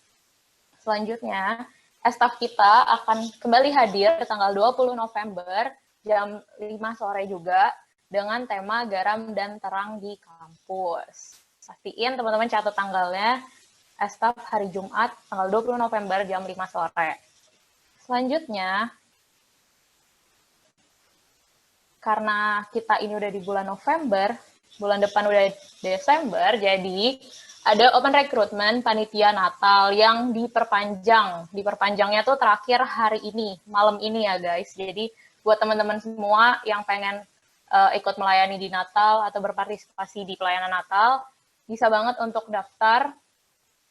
selanjutnya, staf kita akan kembali hadir tanggal 20 November jam 5 sore juga dengan tema garam dan terang di kampus. Pastiin teman-teman catat tanggalnya, staf hari Jumat tanggal 20 November jam 5 sore. Selanjutnya, karena kita ini udah di bulan November, bulan depan udah Desember, jadi ada open recruitment panitia Natal yang diperpanjang. Diperpanjangnya tuh terakhir hari ini, malam ini ya guys. Jadi buat teman-teman semua yang pengen ikut melayani di Natal atau berpartisipasi di pelayanan Natal, bisa banget untuk daftar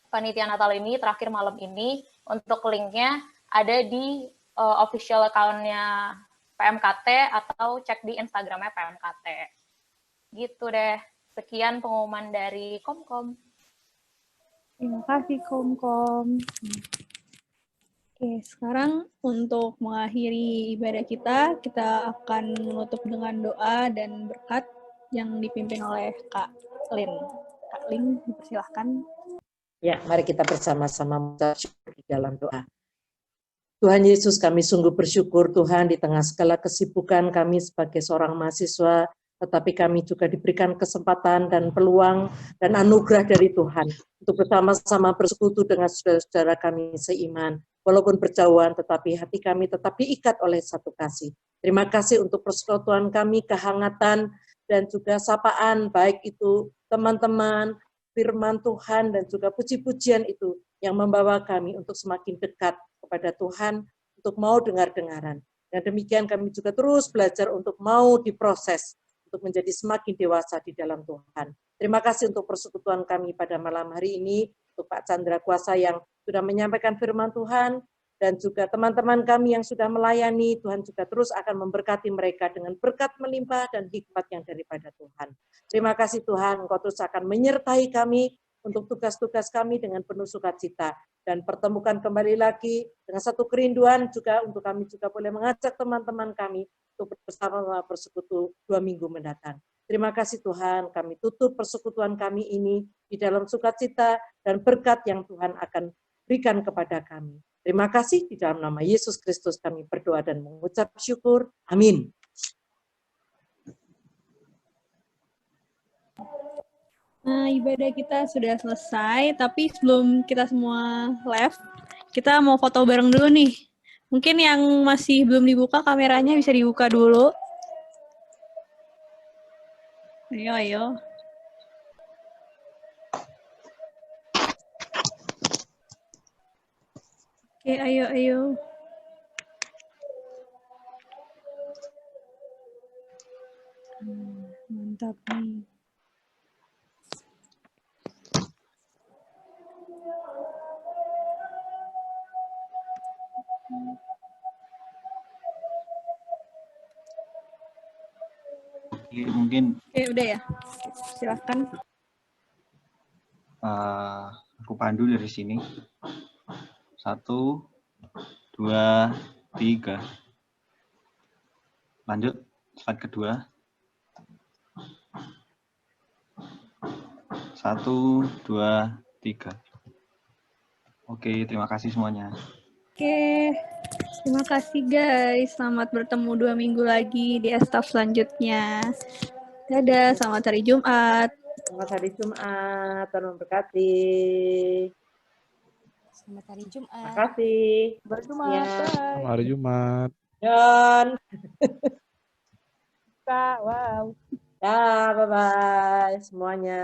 panitia Natal ini terakhir malam ini. Untuk linknya ada di official account-nya PMKT atau cek di Instagram-nya PMKT. Gitu deh. Sekian pengumuman dari Komkom. Terima kasih Kom. Oke, sekarang untuk mengakhiri ibadah kita akan menutup dengan doa dan berkat yang dipimpin oleh Kak Lin. Kak Lin, dipersilahkan. Ya, mari kita bersama-sama mengucap syukur di dalam doa. Tuhan Yesus, kami sungguh bersyukur Tuhan di tengah segala kesibukan kami sebagai seorang mahasiswa, tetapi kami juga diberikan kesempatan dan peluang dan anugerah dari Tuhan untuk bersama-sama bersekutu dengan saudara-saudara kami seiman. Walaupun berjauhan, tetapi hati kami tetap diikat oleh satu kasih. Terima kasih untuk persekutuan kami, kehangatan, dan juga sapaan, baik itu teman-teman, firman Tuhan, dan juga puji-pujian itu yang membawa kami untuk semakin dekat kepada Tuhan, untuk mau dengar-dengaran. Dan demikian kami juga terus belajar untuk mau diproses, untuk menjadi semakin dewasa di dalam Tuhan. Terima kasih untuk persekutuan kami pada malam hari ini, untuk Pak Chandra Kuasa yang sudah menyampaikan firman Tuhan, dan juga teman-teman kami yang sudah melayani, Tuhan juga terus akan memberkati mereka dengan berkat melimpah dan hikmat yang daripada Tuhan. Terima kasih Tuhan, Engkau terus akan menyertai kami untuk tugas-tugas kami dengan penuh sukacita. Dan pertemukan kembali lagi dengan satu kerinduan juga untuk kami juga boleh mengajak teman-teman kami untuk bersama bersekutu 2 minggu mendatang. Terima kasih Tuhan, kami tutup persekutuan kami ini di dalam sukacita dan berkat yang Tuhan akan berikan kepada kami. Terima kasih, di dalam nama Yesus Kristus kami berdoa dan mengucap syukur. Amin. Nah, ibadah kita sudah selesai, tapi sebelum kita semua left, kita mau foto bareng dulu nih. Mungkin yang masih belum dibuka kameranya bisa dibuka dulu. Ayo. Oke, ayo. Mantap nih. Mungkin udah ya, silakan. Aku pandu dari sini. 1, 2, 3. Lanjut slide kedua. 1, 2, 3. Oke, terima kasih semuanya. Oke, terima kasih guys. Selamat bertemu 2 minggu lagi di estaf selanjutnya. Dadah, selamat hari Jumat. Selamat hari Jumat, Tuhan memberkati. Selamat hari Jumat. Terima kasih. Selamat Jumat. Selamat hari Jumat. John. Kak, wow. Dah, bye-bye semuanya.